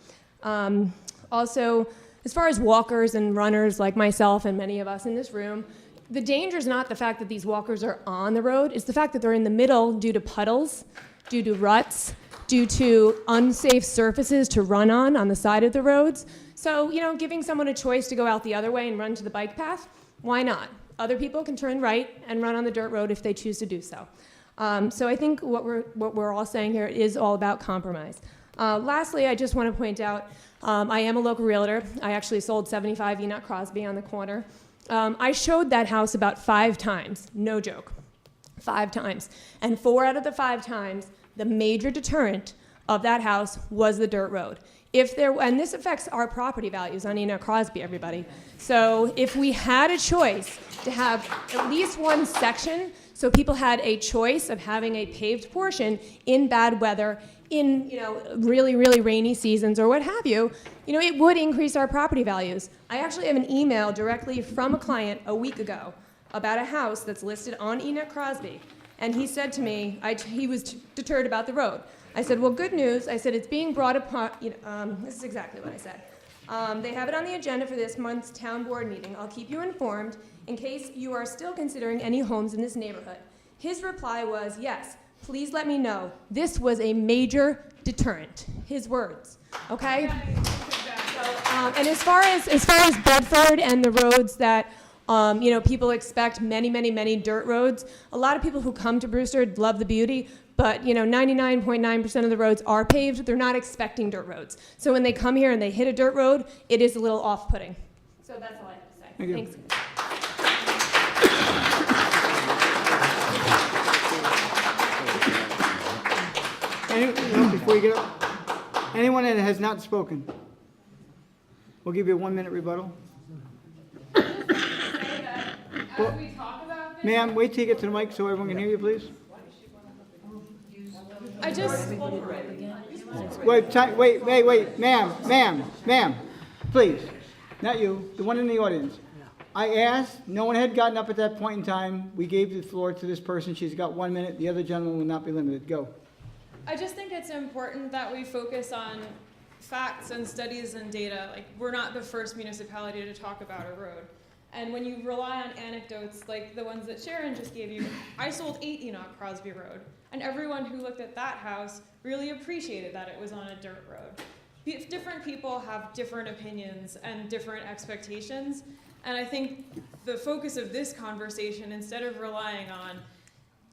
Also, as far as walkers and runners like myself and many of us in this room, the danger is not the fact that these walkers are on the road, it's the fact that they're in the middle due to puddles, due to ruts, due to unsafe surfaces to run on the side of the roads. So, giving someone a choice to go out the other way and run to the bike path, why not? Other people can turn right and run on the dirt road if they choose to do so. So I think what we're all saying here is all about compromise. Lastly, I just want to point out, I am a local realtor. I actually sold 75 Enoch Crosby on the corner. I showed that house about 5 times, no joke, 5 times. And 4 out of the 5 times, the major deterrent of that house was the dirt road. And this affects our property values on Enoch Crosby, everybody. So if we had a choice to have at least one section, so people had a choice of having a paved portion in bad weather, in really, really rainy seasons or what have you, it would increase our property values. I actually have an email directly from a client a week ago about a house that's listed on Enoch Crosby. And he said to me, he was deterred about the road. I said, well, good news. I said, it's being brought upon, this is exactly what I said. They have it on the agenda for this month's town board meeting. I'll keep you informed in case you are still considering any homes in this neighborhood. His reply was, yes, please let me know. This was a major deterrent. His words, okay? And as far as Bedford and the roads that people expect many dirt roads. A lot of people who come to Brewster love the beauty, but 99.9% of the roads are paved. They're not expecting dirt roads. So when they come here and they hit a dirt road, it is a little off-putting. So that's all I have to say. Thank you. Thanks. Before you get up, anyone that has not spoken, we'll give you a 1-minute rebuttal. Well, ma'am, wait till you get to the mic so everyone can hear you, please. I just, Wait, ma'am, please, not you, the one in the audience. I asked, no one had gotten up at that point in time. We gave the floor to this person. She's got 1 minute. The other gentleman will not be limited. Go. I just think it's important that we focus on facts and studies and data. Like, we're not the first municipality to talk about a road. And when you rely on anecdotes like the ones that Sharon just gave you, I sold 8 Enoch Crosby Road, and everyone who looked at that house really appreciated that it was on a dirt road. Different people have different opinions and different expectations, and I think the focus of this conversation, instead of relying on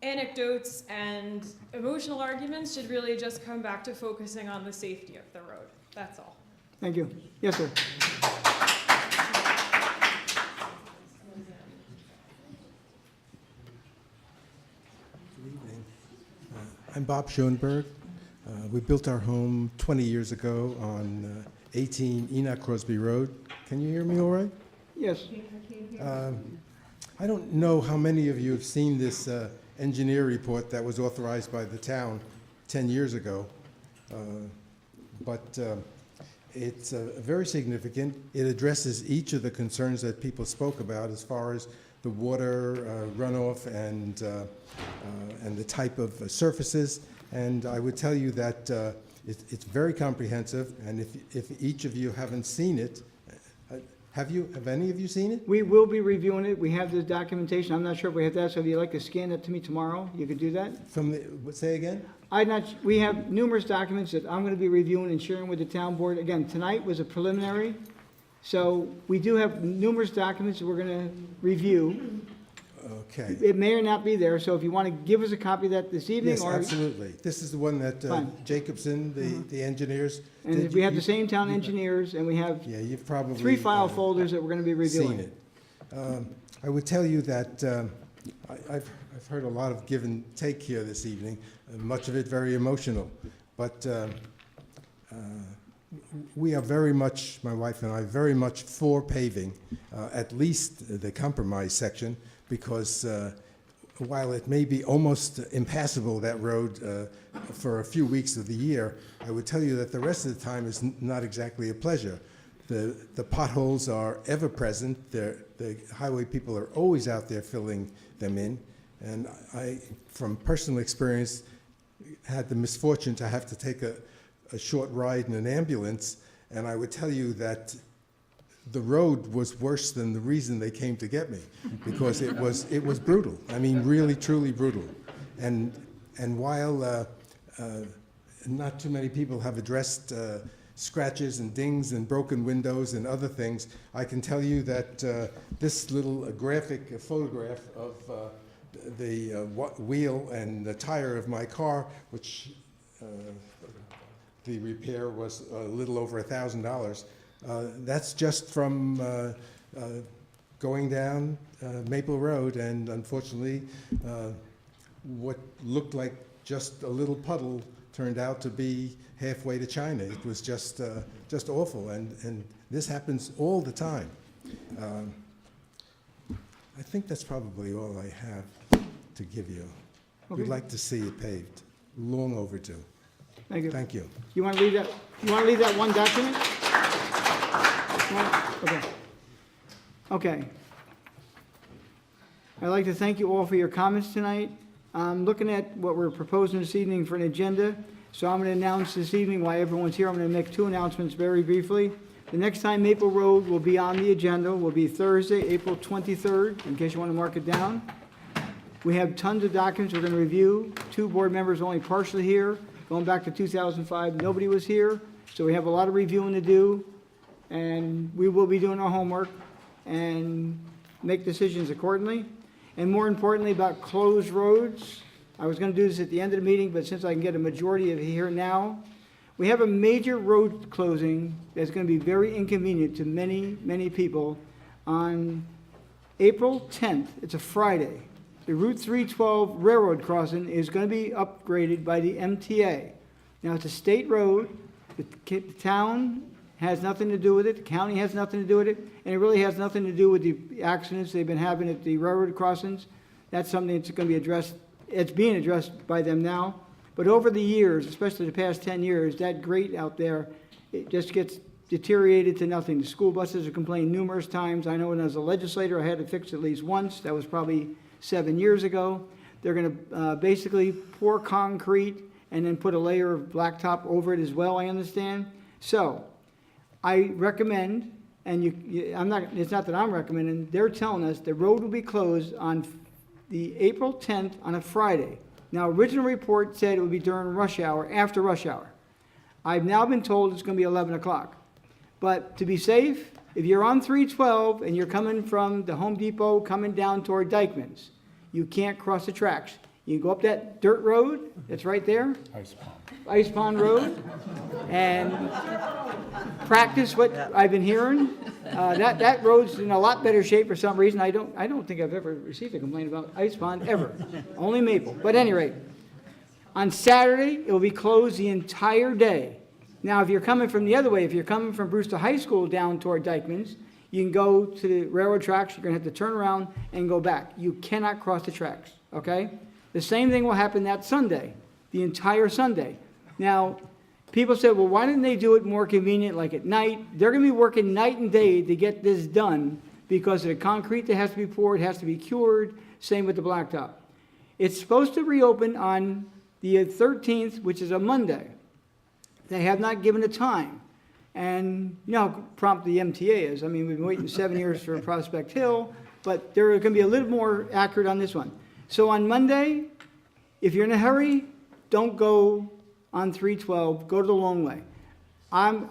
anecdotes and emotional arguments, should really just come back to focusing on the safety of the road. That's all. Thank you. Yes, sir. I'm Bob Schoenberg. We built our home 20 years ago on 18 Enoch Crosby Road. Can you hear me all right? Yes. I don't know how many of you have seen this engineer report that was authorized by the town 10 years ago, but it's very significant. It addresses each of the concerns that people spoke about as far as the water runoff and the type of surfaces. And I would tell you that it's very comprehensive. And if each of you haven't seen it, have any of you seen it? We will be reviewing it. We have the documentation. I'm not sure if we have that, so if you'd like to scan that to me tomorrow, you could do that. Say again? We have numerous documents that I'm going to be reviewing and sharing with the town board. Again, tonight was a preliminary, so we do have numerous documents that we're going to review. Okay. It may or not be there, so if you want to give us a copy of that this evening, Yes, or absolutely. This is the one that Jacobson, the engineers. and we have the same town engineers, and we have Yeah, you've probably 3 file folders that we're going to be reviewing. seen it. I would tell you that I've heard a lot of give and take here this evening, much of it very emotional. But we are very much, my wife and I, very much for paving, at least the compromise section, because while it may be almost impassable, that road, for a few weeks of the year, I would tell you that the rest of the time is not exactly a pleasure. The potholes are ever present. The highway people are always out there filling them in. And I, from personal experience, had the misfortune to have to take a short ride in an ambulance, and I would tell you that the road was worse than the reason they came to get me, because it was brutal. I mean, really, truly brutal. And while not too many people have addressed scratches and dings and broken windows and other things, I can tell you that this little graphic photograph of the wheel and the tire of my car, which the repair was a little over $1,000. That's just from going down Maple Road, and unfortunately, what looked like just a little puddle turned out to be halfway to China. It was just awful, and this happens all the time. I think that's probably all I have to give you. Okay. We'd like to see it paved, long overdue. Thank you. Thank you. You want to leave that, one document? Okay. Okay. I'd like to thank you all for your comments tonight. I'm looking at what we're proposing this evening for an agenda, so I'm going to announce this evening while everyone's here. I'm going to make 2 announcements very briefly. The next time Maple Road will be on the agenda will be Thursday, April 23rd, in case you want to mark it down. We have tons of documents we're going to review. 2 board members only partially here. Going back to 2005, nobody was here, so we have a lot of reviewing to do, and we will be doing our homework and make decisions accordingly. And more importantly, about closed roads, I was going to do this at the end of the meeting, but since I can get a majority of it here now, we have a major road closing that's going to be very inconvenient to many, many people on April 10th. It's a Friday. The Route 312 railroad crossing is going to be upgraded by the MTA. Now, it's a state road. The town has nothing to do with it. The county has nothing to do with it. And it really has nothing to do with the accidents they've been having at the railroad crossings. That's something that's going to be addressed. It's being addressed by them now. But over the years, especially the past 10 years, that grate out there, it just gets deteriorated to nothing. The school buses have complained numerous times. I know when I was a legislator, I had to fix it at least once. That was probably 7 years ago. They're going to basically pour concrete and then put a layer of blacktop over it as well, I understand. So I recommend, and it's not that I'm recommending, they're telling us the road will be closed on the April 10th on a Friday. Now, original report said it would be during rush hour, after rush hour. I've now been told it's going to be 11 o'clock. But to be safe, if you're on 312 and you're coming from the Home Depot, coming down toward Dykeman's, you can't cross the tracks. You go up that dirt road that's right there, Ice Pond Road, and practice what I've been hearing. That road's in a lot better shape for some reason. I don't think I've ever received a complaint about Ice Pond, ever. Only Maple. But at any rate, on Saturday, it will be closed the entire day. Now, if you're coming from the other way, if you're coming from Brewster High School down toward Dykeman's, you can go to the railroad tracks. You're going to have to turn around and go back. You cannot cross the tracks, okay? The same thing will happen that Sunday, the entire Sunday. Now, people say, well, why didn't they do it more convenient, like at night? They're going to be working night and day to get this done because of the concrete that has to be poured, has to be cured, same with the blacktop. It's supposed to reopen on the 13th, which is a Monday. They have not given a time. And you know how prompt the MTA is. I mean, we've been waiting 7 years for Prospect Hill, but they're going to be a little more accurate on this one. So on Monday, if you're in a hurry, don't go on 312, go to the long way. I'm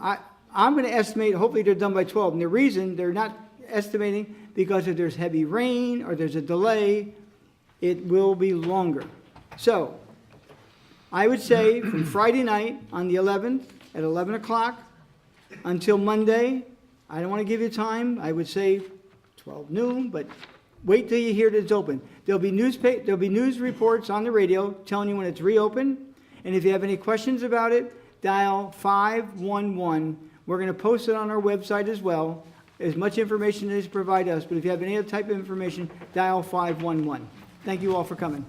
going to estimate, hopefully they're done by 12. And the reason they're not estimating, because if there's heavy rain or there's a delay, it will be longer. So I would say from Friday night on the 11th at 11 o'clock until Monday, I don't want to give you time, I would say 12 noon, but wait till you hear that it's open. There'll be news reports on the radio telling you when it's reopened. And if you have any questions about it, dial 511. We're going to post it on our website as well. As much information as provide us, but if you have any other type of information, dial 511. Thank you all for coming.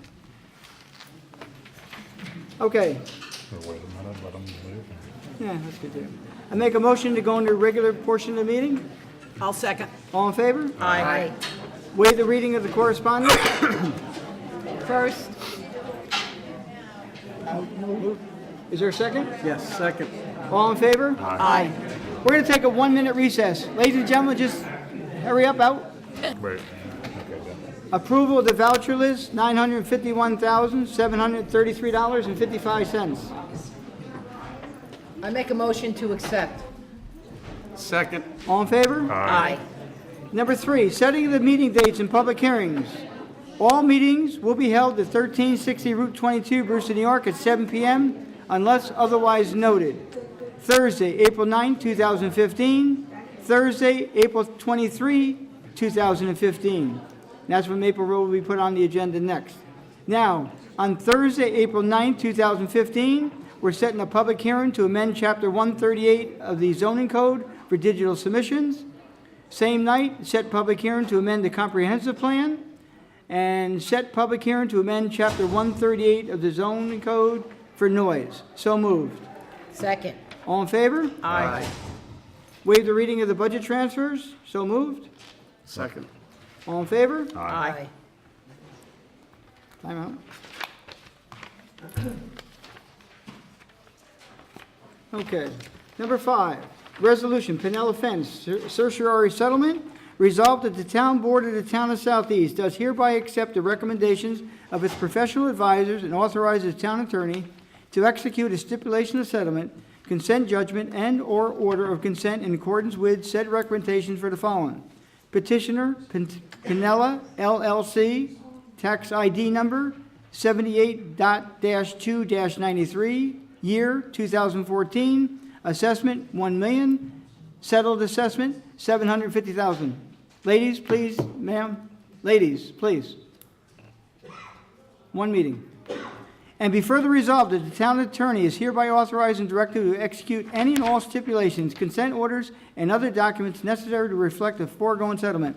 Okay. Wait a minute, let them leave. Yeah, that's good too. I make a motion to go into regular portion of the meeting. I'll second. All in favor? Aye. Waive the reading of the correspondence. First, Is there a second? Yes, second. All in favor? Aye. We're going to take a 1-minute recess. Ladies and gentlemen, just hurry up out. Wait. Okay, Approval of the voucher list, $951,733.55. I make a motion to accept. Second. All in favor? Aye. Number 3, setting of the meeting dates and public hearings. All meetings will be held at 1360 Route 22, Brewster, New York, at 7 p.m. unless otherwise noted. Thursday, April 9, 2015. Thursday, April 23, 2015. That's when Maple Road will be put on the agenda next. Now, on Thursday, April 9, 2015, we're setting a public hearing to amend Chapter 138 of the zoning code for digital submissions. Same night, set public hearing to amend the comprehensive plan, and set public hearing to amend Chapter 138 of the zoning code for noise. So moved. Second. All in favor? Aye. Waive the reading of the budget transfers. So moved. Second. All in favor? Aye. Time out. Okay. Number 5, resolution, Pinella Fence, certiorari settlement. Resolved that the town board of the town of Southeast does hereby accept the recommendations of its professional advisors and authorizes town attorney to execute a stipulation of settlement, consent judgment, and/or order of consent in accordance with said recommendations for the following. Petitioner, Pinella LLC, tax ID number 78.-2-93, year 2014, assessment $1 million, settled assessment $750,000. Ladies, please, ma'am, ladies, please. One meeting. And be further resolved that the town attorney is hereby authorized and directed to execute any and all stipulations, consent orders, and other documents necessary to reflect the foregoing settlement.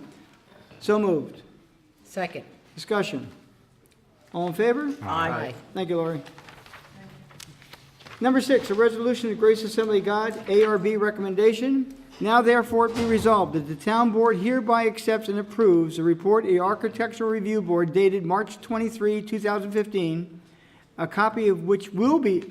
So moved. Second. Discussion. All in favor? Aye. Thank you, Lori. Number 6, a resolution of Grace Assembly of God, ARB recommendation. Now therefore it be resolved that the town board hereby accepts and approves the report of the Architectural Review Board dated March 23, 2015, a copy of which will be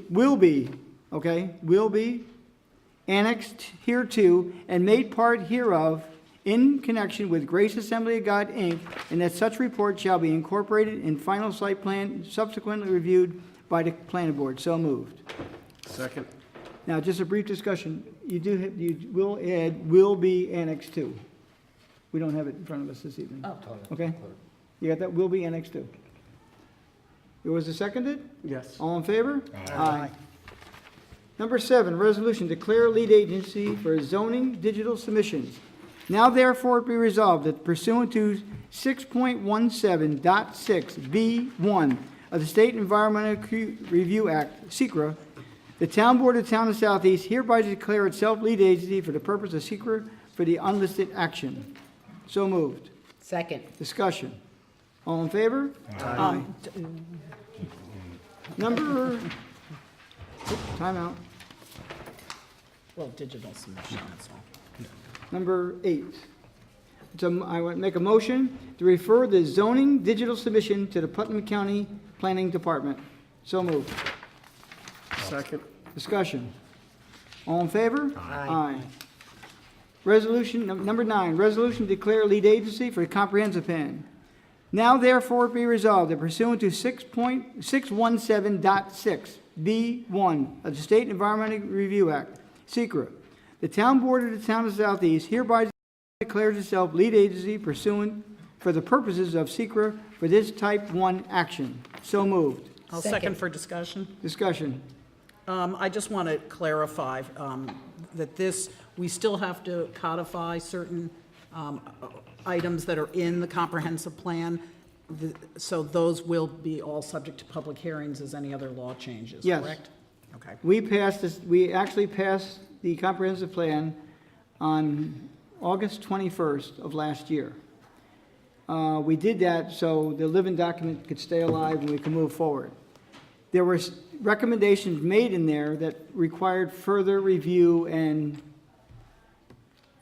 annexed hereto and made part hereof in connection with Grace Assembly of God, Inc., and that such report shall be incorporated in final site plan subsequently reviewed by the planning board. So moved. Second. Now, just a brief discussion. You will add will be annexed to. We don't have it in front of us this evening. Oh. Okay? You got that? Will be annexed to. Was it seconded? Yes. All in favor? Aye. Number 7, resolution, declare lead agency for zoning digital submissions. Now therefore it be resolved that pursuant to 6.17.6B1 of the State Environmental Review Act, SECRA, the Town Board of the Town of Southeast hereby declare itself lead agency for the purpose of SECRA for the unlisted action. So moved. Second. Discussion. All in favor? Aye. Number, time out. Well, digital submission, that's all. Number 8. I want to make a motion to refer the zoning digital submission to the Putnam County Planning Department. So moved. Second. Discussion. All in favor? Aye. Resolution, number 9, resolution to declare lead agency for the comprehensive plan. Now therefore be resolved that pursuant to 6.617.6B1 of the State Environmental Review Act, SECRA, the Town Board of the Town of Southeast hereby declares itself lead agency pursuant for the purposes of SECRA for this type 1 action. So moved. I'll second for discussion. Discussion. I just want to clarify that we still have to codify certain items that are in the comprehensive plan. So those will be all subject to public hearings as any other law changes, Yes. correct? Okay. We actually passed the comprehensive plan on August 21st of last year. We did that so the living document could stay alive and we could move forward. There were recommendations made in there that required further review and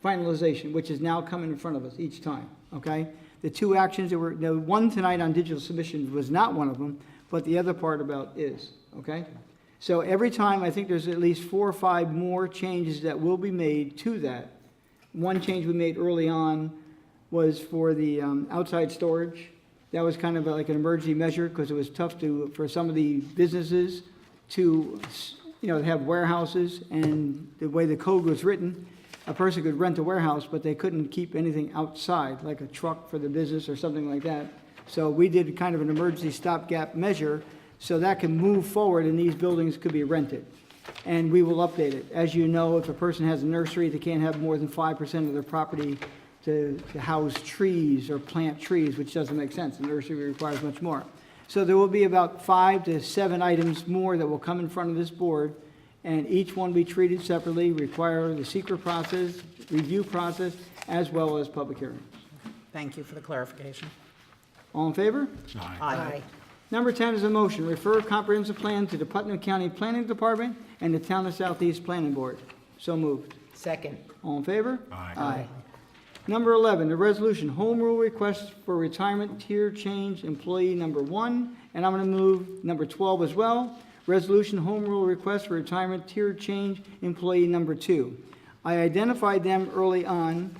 finalization, which is now coming in front of us each time, okay? The two actions that were, the one tonight on digital submissions was not one of them, but the other part about is, okay? So every time, I think there's at least 4 or 5 more changes that will be made to that. One change we made early on was for the outside storage. That was kind of like an emergency measure because it was tough for some of the businesses to, have warehouses, and the way the code was written, a person could rent a warehouse, but they couldn't keep anything outside, like a truck for the business or something like that. So we did kind of an emergency stopgap measure so that can move forward and these buildings could be rented. And we will update it. As you know, if a person has a nursery, they can't have more than 5% of their property to house trees or plant trees, which doesn't make sense. The nursery requires much more. So there will be about 5 to 7 items more that will come in front of this board, and each one be treated separately, require the secret process, review process, as well as public hearings. Thank you for the clarification. All in favor? Aye. Number 10 is a motion, refer comprehensive plan to the Putnam County Planning Department and the Town of Southeast Planning Board. So moved. Second. All in favor? Aye. Number 11, the resolution, home rule request for retirement tier change, employee number 1, and I'm going to move number 12 as well. Resolution, home rule request for retirement tier change, employee number 2. I identified them early on.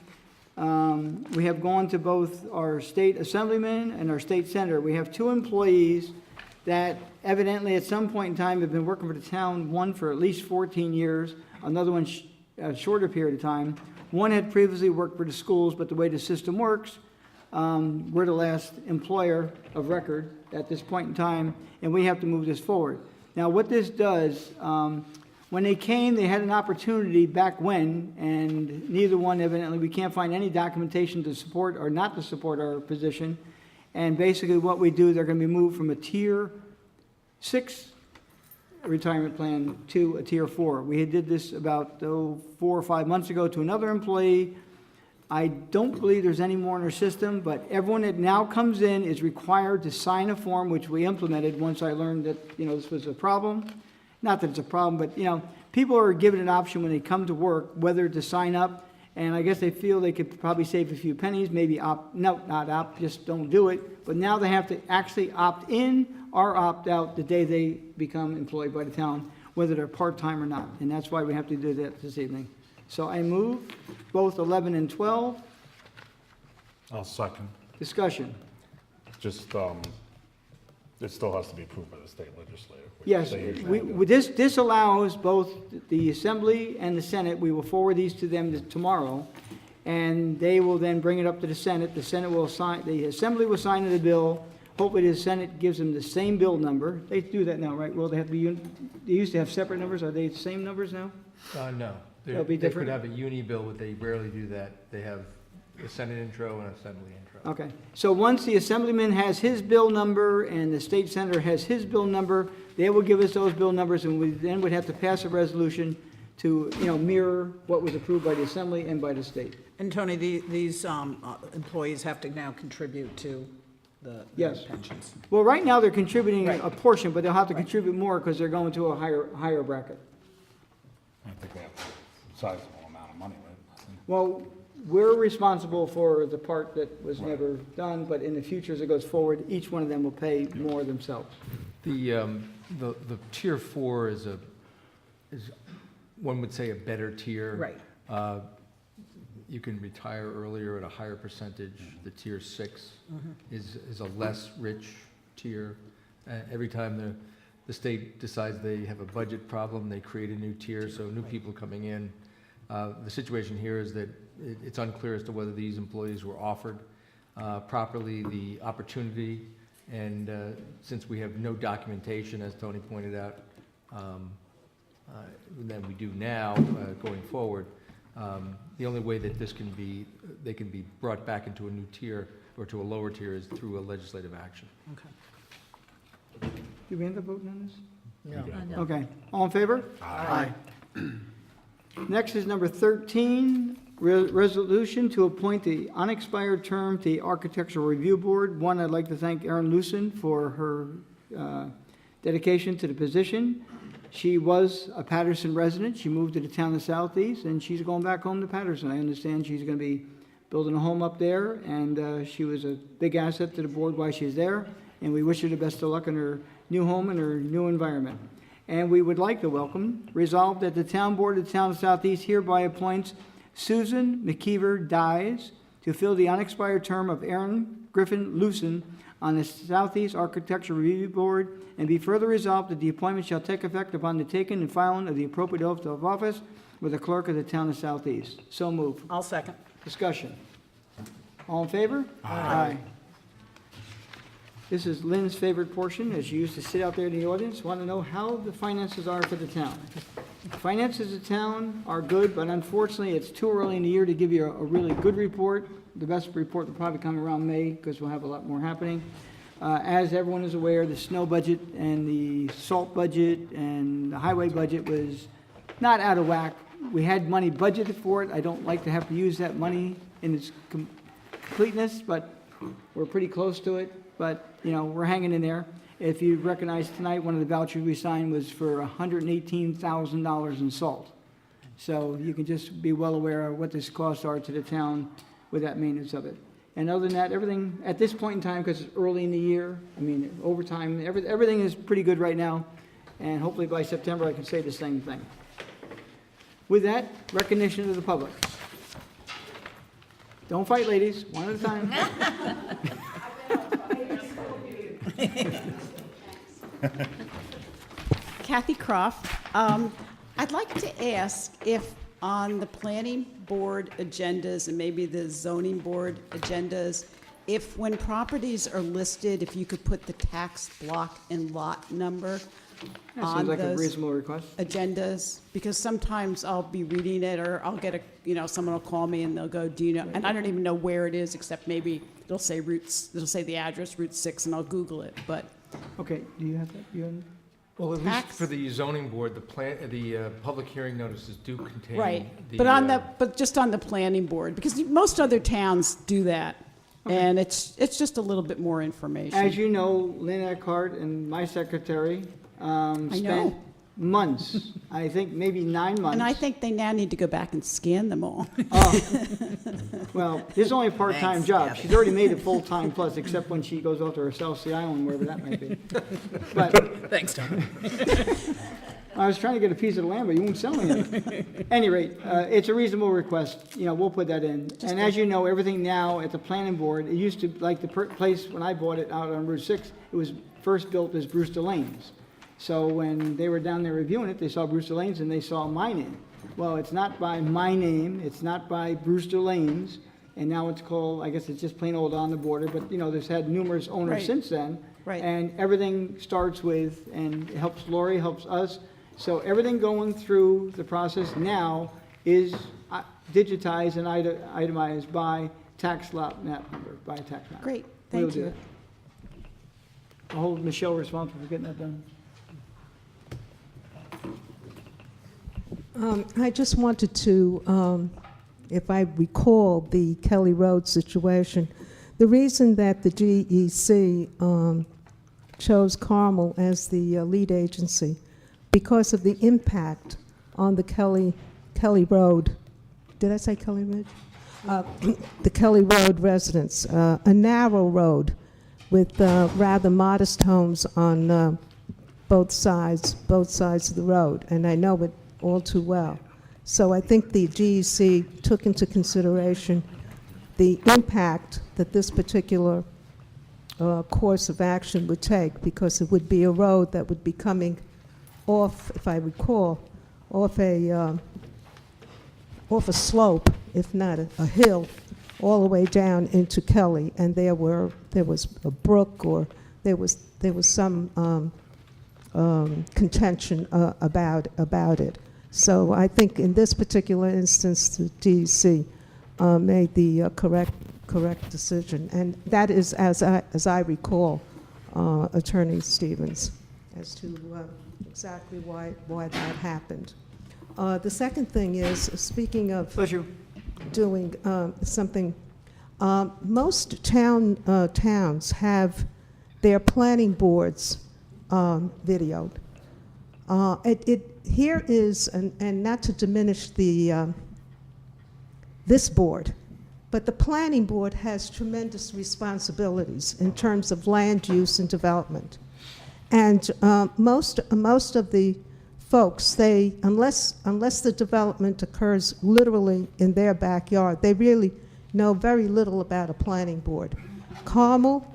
We have gone to both our state assemblyman and our state senator. We have 2 employees that evidently at some point in time have been working for the town, one for at least 14 years, another one a shorter period of time. One had previously worked for the schools, but the way the system works, we're the last employer of record at this point in time, and we have to move this forward. Now, what this does, when they came, they had an opportunity back when, and neither one evidently, we can't find any documentation to support or not to support our position. And basically what we do, they're going to be moved from a tier 6 retirement plan to a tier 4. We did this about 4 or 5 months ago to another employee. I don't believe there's any more in our system, but everyone that now comes in is required to sign a form, which we implemented once I learned that, this was a problem. Not that it's a problem, but, people are given an option when they come to work, whether to sign up, and I guess they feel they could probably save a few pennies, maybe not opt, just don't do it. But now they have to actually opt in or opt out the day they become employed by the town, whether they're part-time or not. And that's why we have to do that this evening. So I move both 11 and 12. I'll second. Discussion. Just, it still has to be approved by the state legislature. which Yes, they usually do. this allows both the Assembly and the Senate, we will forward these to them tomorrow, and they will then bring it up to the Senate. The Senate will sign, the Assembly will sign the bill. Hopefully the Senate gives them the same bill number. They do that now, right? Well, they have to be, they used to have separate numbers. Are they the same numbers now? No. They'll be They different? could have a uni bill, but they rarely do that. They have a Senate intro and an Assembly intro. Okay, so once the Assemblyman has his bill number and the State Senator has his bill number, they will give us those bill numbers, and we then would have to pass a resolution to, mirror what was approved by the Assembly and by the state. And Tony, these employees have to now contribute to the Yes. pensions. Well, right now, they're contributing Right. a portion, but they'll have to contribute more because they're going to a higher bracket. I think they have a sizable amount of money, right? Well, we're responsible for the part that was never done, but in the future, as it goes forward, each one of them will pay more themselves. The tier 4 is one would say a better tier. Right. You can retire earlier at a higher percentage. The tier 6 is a less rich tier. Every time the state decides they have a budget problem, they create a new tier, so new people coming in. The situation here is that it's unclear as to whether these employees were offered properly the opportunity, and since we have no documentation, as Tony pointed out, than we do now going forward, the only way that they can be brought back into a new tier or to a lower tier is through a legislative action. Okay. Do we end up voting on this? No. Okay, all in favor? Aye. Next is number 13, resolution to appoint the unexpired term to the Architectural Review Board. One, I'd like to thank Erin Lucen for her dedication to the position. She was a Patterson resident. She moved to the town of Southeast, and she's going back home to Patterson. I understand she's going to be building a home up there, and she was a big asset to the board while she's there, and we wish her the best of luck in her new home and her new environment. And we would like to welcome, resolve that the town board of the town of Southeast hereby appoints Susan McKeever Dyes to fill the unexpired term of Erin Griffin Lucen on the Southeast Architectural Review Board, and be further resolved that the appointment shall take effect upon the taking and filing of the appropriate oath of office with the clerk of the town of Southeast. So moved. I'll second. Discussion. All in favor? Aye. This is Lynn's favorite portion, as she used to sit out there in the audience, want to know how the finances are for the town. Finances of the town are good, but unfortunately, it's too early in the year to give you a really good report. The best report will probably come around May, because we'll have a lot more happening. As everyone is aware, the snow budget and the salt budget and the highway budget was not out of whack. We had money budgeted for it. I don't like to have to use that money in its completeness, but we're pretty close to it. But, you know, we're hanging in there. If you recognize tonight, one of the vouchers we signed was for $118,000 in salt. So you can just be well aware of what these costs are to the town with that maintenance of it. And other than that, everything, at this point in time, because it's early in the year, I mean, overtime, everything is pretty good right now. And hopefully by September, I can say the same thing. With that, recognition of the public. Don't fight, ladies, one at a time. Kathy Croft. I'd like to ask if on the planning board agendas and maybe the zoning board agendas, if when properties are listed, if you could put the tax block and lot number That on seems like a those reasonable request. agendas, because sometimes I'll be reading it or I'll get someone will call me and they'll go, do you know, and I don't even know where it is, except maybe it'll say the address, Route 6, and I'll Google it, but. Okay, do you have that? Well, at least Tax- for the zoning board, the public hearing notices do contain. Right, but just on the planning board, because most other towns do that, and it's just a little bit more information. As you know, Lynn Eckhart and my secretary spent months, I think maybe 9 months. And I think they now need to go back and scan them all. Well, this is only a part-time job. She's already made it full-time plus, except when she goes off to her South Sea Island, wherever that might be. But Thanks, Tom. I was trying to get a piece of the land, but you won't sell me any. Any rate, it's a reasonable request. You know, we'll put that in. And as you know, everything now at the planning board, it used to, like the place when I bought it out on Route 6, it was first built as Brewster Lanes. So when they were down there reviewing it, they saw Brewster Lanes and they saw my name. Well, it's not by my name, it's not by Brewster Lanes, and now it's called, I guess it's just plain old On the Border, but, you know, there's had numerous owners Right. since then. Right. And everything starts with, and it helps Lori, helps us. So everything going through the process now is digitized and itemized by tax lot map number, by tax map. Great, We'll thank do you. it. I'll hold Michelle responsible for getting that done. I just wanted to, if I recall the Kelly Road situation, the reason that the GEC chose Carmel as the lead agency, because of the impact on the Kelly Road, did I say Kelly Ridge? The Kelly Road residents, a narrow road with rather modest homes on both sides of the road, and I know it all too well. So I think the GEC took into consideration the impact that this particular course of action would take, because it would be a road that would be coming off, if I recall, off a slope, if not a hill, all the way down into Kelly, and there was a brook, or there was some contention about it. So I think in this particular instance, the DEC made the correct decision, and that is, as I recall, Attorney Stevens, as to exactly why that happened. The second thing is, speaking of doing something, most towns have their planning boards videoed. Here is, and not to diminish this board, but the planning board has tremendous responsibilities in terms of land use and development. And most of the folks, unless the development occurs literally in their backyard, they really know very little about a planning board. Carmel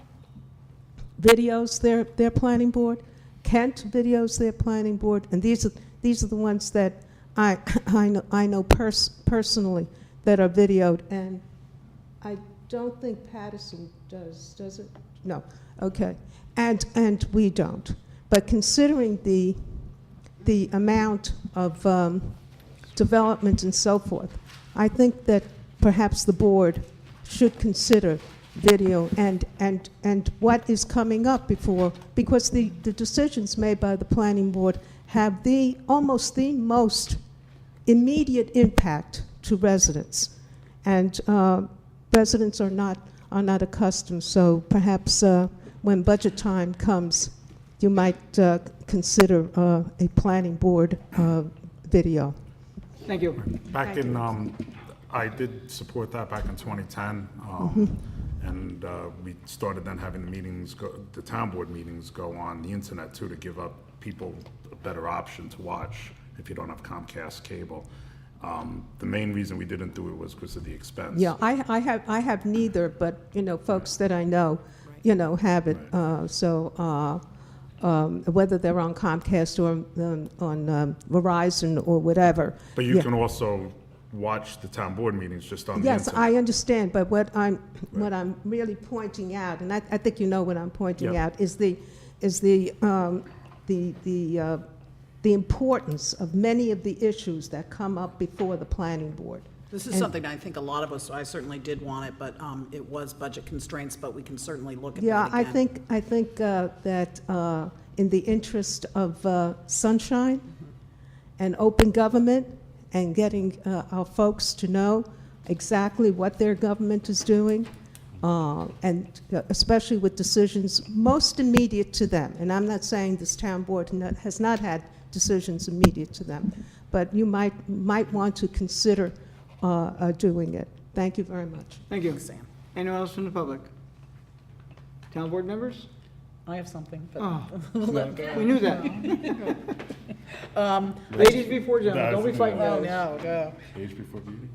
videos their planning board. Kent videos their planning board, and these are the ones that I know personally that are videoed, and I don't think Patterson does it? No, okay, and we don't. But considering the amount of development and so forth, I think that perhaps the board should consider video and what is coming up because the decisions made by the planning board have almost the most immediate impact to residents. And residents are not accustomed, so perhaps when budget time comes, you might consider a planning board video. Thank you. Back in, I did support that back in 2010. And we started then having the meetings, the town board meetings go on the internet too, to give up people a better option to watch if you don't have Comcast cable. The main reason we didn't do it was because of the expense. Yeah, I have neither, but folks that I know, have it. So whether they're on Comcast or on Verizon or whatever. But you can also watch the town board meetings just on the Yes, internet. I understand, but what I'm really pointing out, and I think you know what I'm pointing out, is the importance of many of the issues that come up before the planning board. This is something I think a lot of us, I certainly did want it, but it was budget constraints, but we can certainly look at that again. I think that in the interest of sunshine and open government and getting our folks to know exactly what their government is doing, and especially with decisions most immediate to them. And I'm not saying this town board has not had decisions immediate to them, but you might want to consider doing it. Thank you very much. Thank you. Sam. Anyone else from the public? Town board members? I have something. But Oh, let go. we knew that. Ladies before gentlemen, don't be fighting Oh, guys. no. Age before beauty.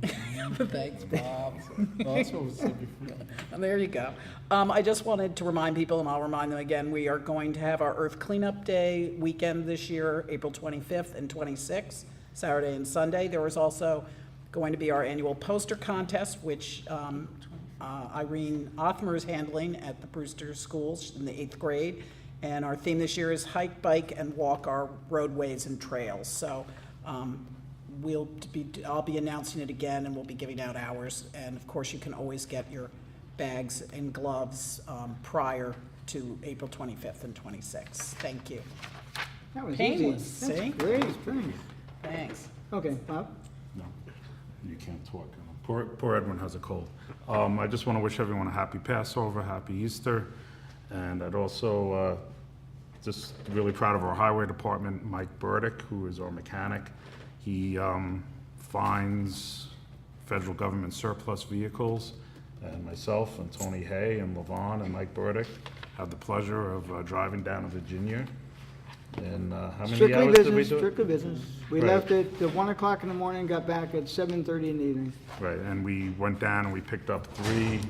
Thanks, Bob. That's what was said before. And there you go. I just wanted to remind people, and I'll remind them again, we are going to have our Earth Cleanup Day weekend this year, April 25th and 26th, Saturday and Sunday. There is also going to be our annual poster contest, which Irene Othmer is handling at the Brewster Schools in the 8th grade. And our theme this year is hike, bike, and walk our roadways and trails. So I'll be announcing it again, and we'll be giving out hours. And of course, you can always get your bags and gloves prior to April 25th and 26th. Thank you. That was Painless, easy. That's see? great, thanks. Thanks. Okay, Bob? No, you can't talk. Poor Edwin has a cold. I just want to wish everyone a happy Passover, happy Easter, and I'd also just really proud of our highway department, Mike Burdick, who is our mechanic. He finds federal government surplus vehicles, and myself and Tony Hay and Levon and Mike Burdick have the pleasure of driving down to Virginia. And how many Strictly hours did we business, do it? strictly business. We Right. left at 1 o'clock in the morning, got back at 7:30 in the evening. Right, and we went down and we picked up 3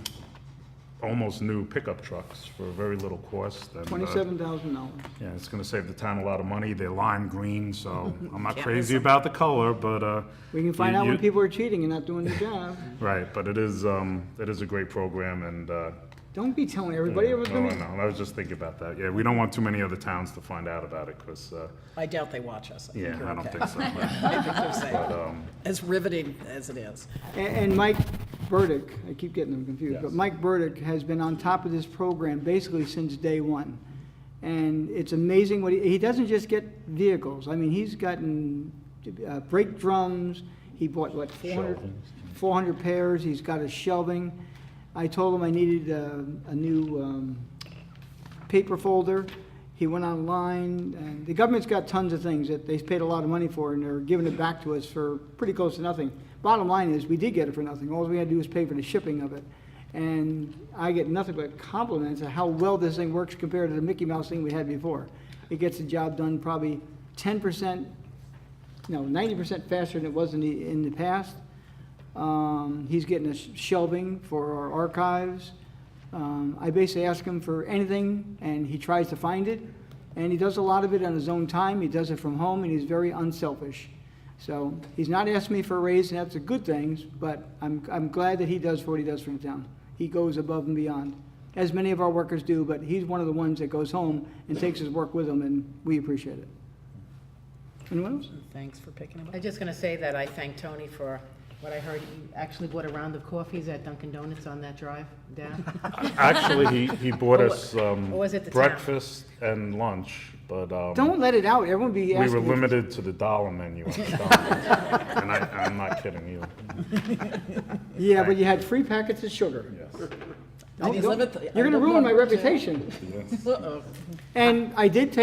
almost new pickup trucks for very little cost. And, $27,000. yeah, it's gonna save the town a lot of money. They're lime green, so I'm not Can't crazy miss 'em. about the color, but, We can find you- out when you- people are cheating and not doing their job. right, but it is a great program, and, Don't be telling everybody it was no, gonna. no, I was just thinking about that. Yeah, we don't want too many other towns to find out about it, because, I doubt they watch us. yeah, you're I don't okay. think so. I think they're safe. But, As riveting as it is. And Mike Burdick, I keep getting them confused, but Yes. Mike Burdick has been on top of this program basically since day one. And it's amazing what he doesn't just get vehicles. I mean, he's gotten brake drums. He bought, what, 400 pairs. He's got a shelving. I told him I needed a new paper folder. He went online, and the government's got tons of things that they paid a lot of money for, and they're giving it back to us for pretty close to nothing. Bottom line is, we did get it for nothing. All we had to do was pay for the shipping of it. And I get nothing but compliments of how well this thing works compared to the Mickey Mouse thing we had before. It gets the job done probably 90% faster than it was in the past. He's getting us shelving for our archives. I basically ask him for anything, and he tries to find it. And he does a lot of it on his own time. He does it from home, and he's very unselfish. So he's not asking me for a raise, and that's a good thing, but I'm glad that he does what he does for the town. He goes above and beyond, as many of our workers do, but he's one of the ones that goes home and takes his work with him, and we appreciate it. Anyone else? Thanks for picking it I'm up. just going to say that I thank Tony for What I heard, you actually bought a round of coffees at Dunkin' Donuts on that drive down? Actually, he bought Or us was it the town? breakfast and lunch, but Don't let it out, everyone be we asking. were me- limited to the dollar menu at Starbucks. And I'm not kidding you. Yeah, but you had free packets of sugar. Yes. Don't- you don't- live at the- You're gonna I live ruin my on- reputation. Yes. Uh-oh. And I did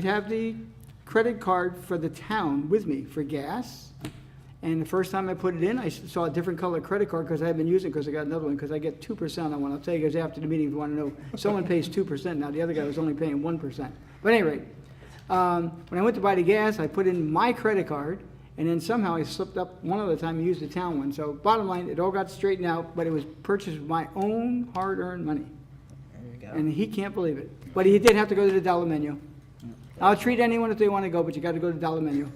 have the credit card for the town with me for gas. And the first time I put it in, I saw a different color credit card because I had been using it because I got another one, because I get 2% on one. I'll tell you guys after the meeting if you want to know. Someone pays 2% now, the other guy was only paying 1%. But at any rate, when I went to buy the gas, I put in my credit card, and then somehow I slipped up one other time and used the town one. So bottom line, it all got straightened out, but it was purchased with my own hard-earned money. There you go. And he can't believe it. But he did have to go to the dollar menu. I'll treat anyone if they want to go, but you got to go to the dollar menu.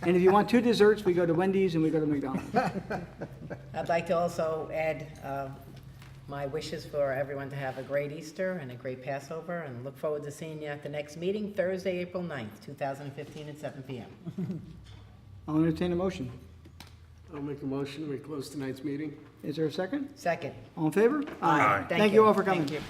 And if you want 2 desserts, we go to Wendy's and we go to McDonald's. I'd like to also add my wishes for everyone to have a great Easter and a great Passover, and look forward to seeing you at the next meeting, Thursday, April 9th, 2015 at 7 p.m. I'll entertain a motion. I'll make a motion, we close tonight's meeting. Is there a second? Second. All in favor? Aye. Thank you all for coming. Thank you.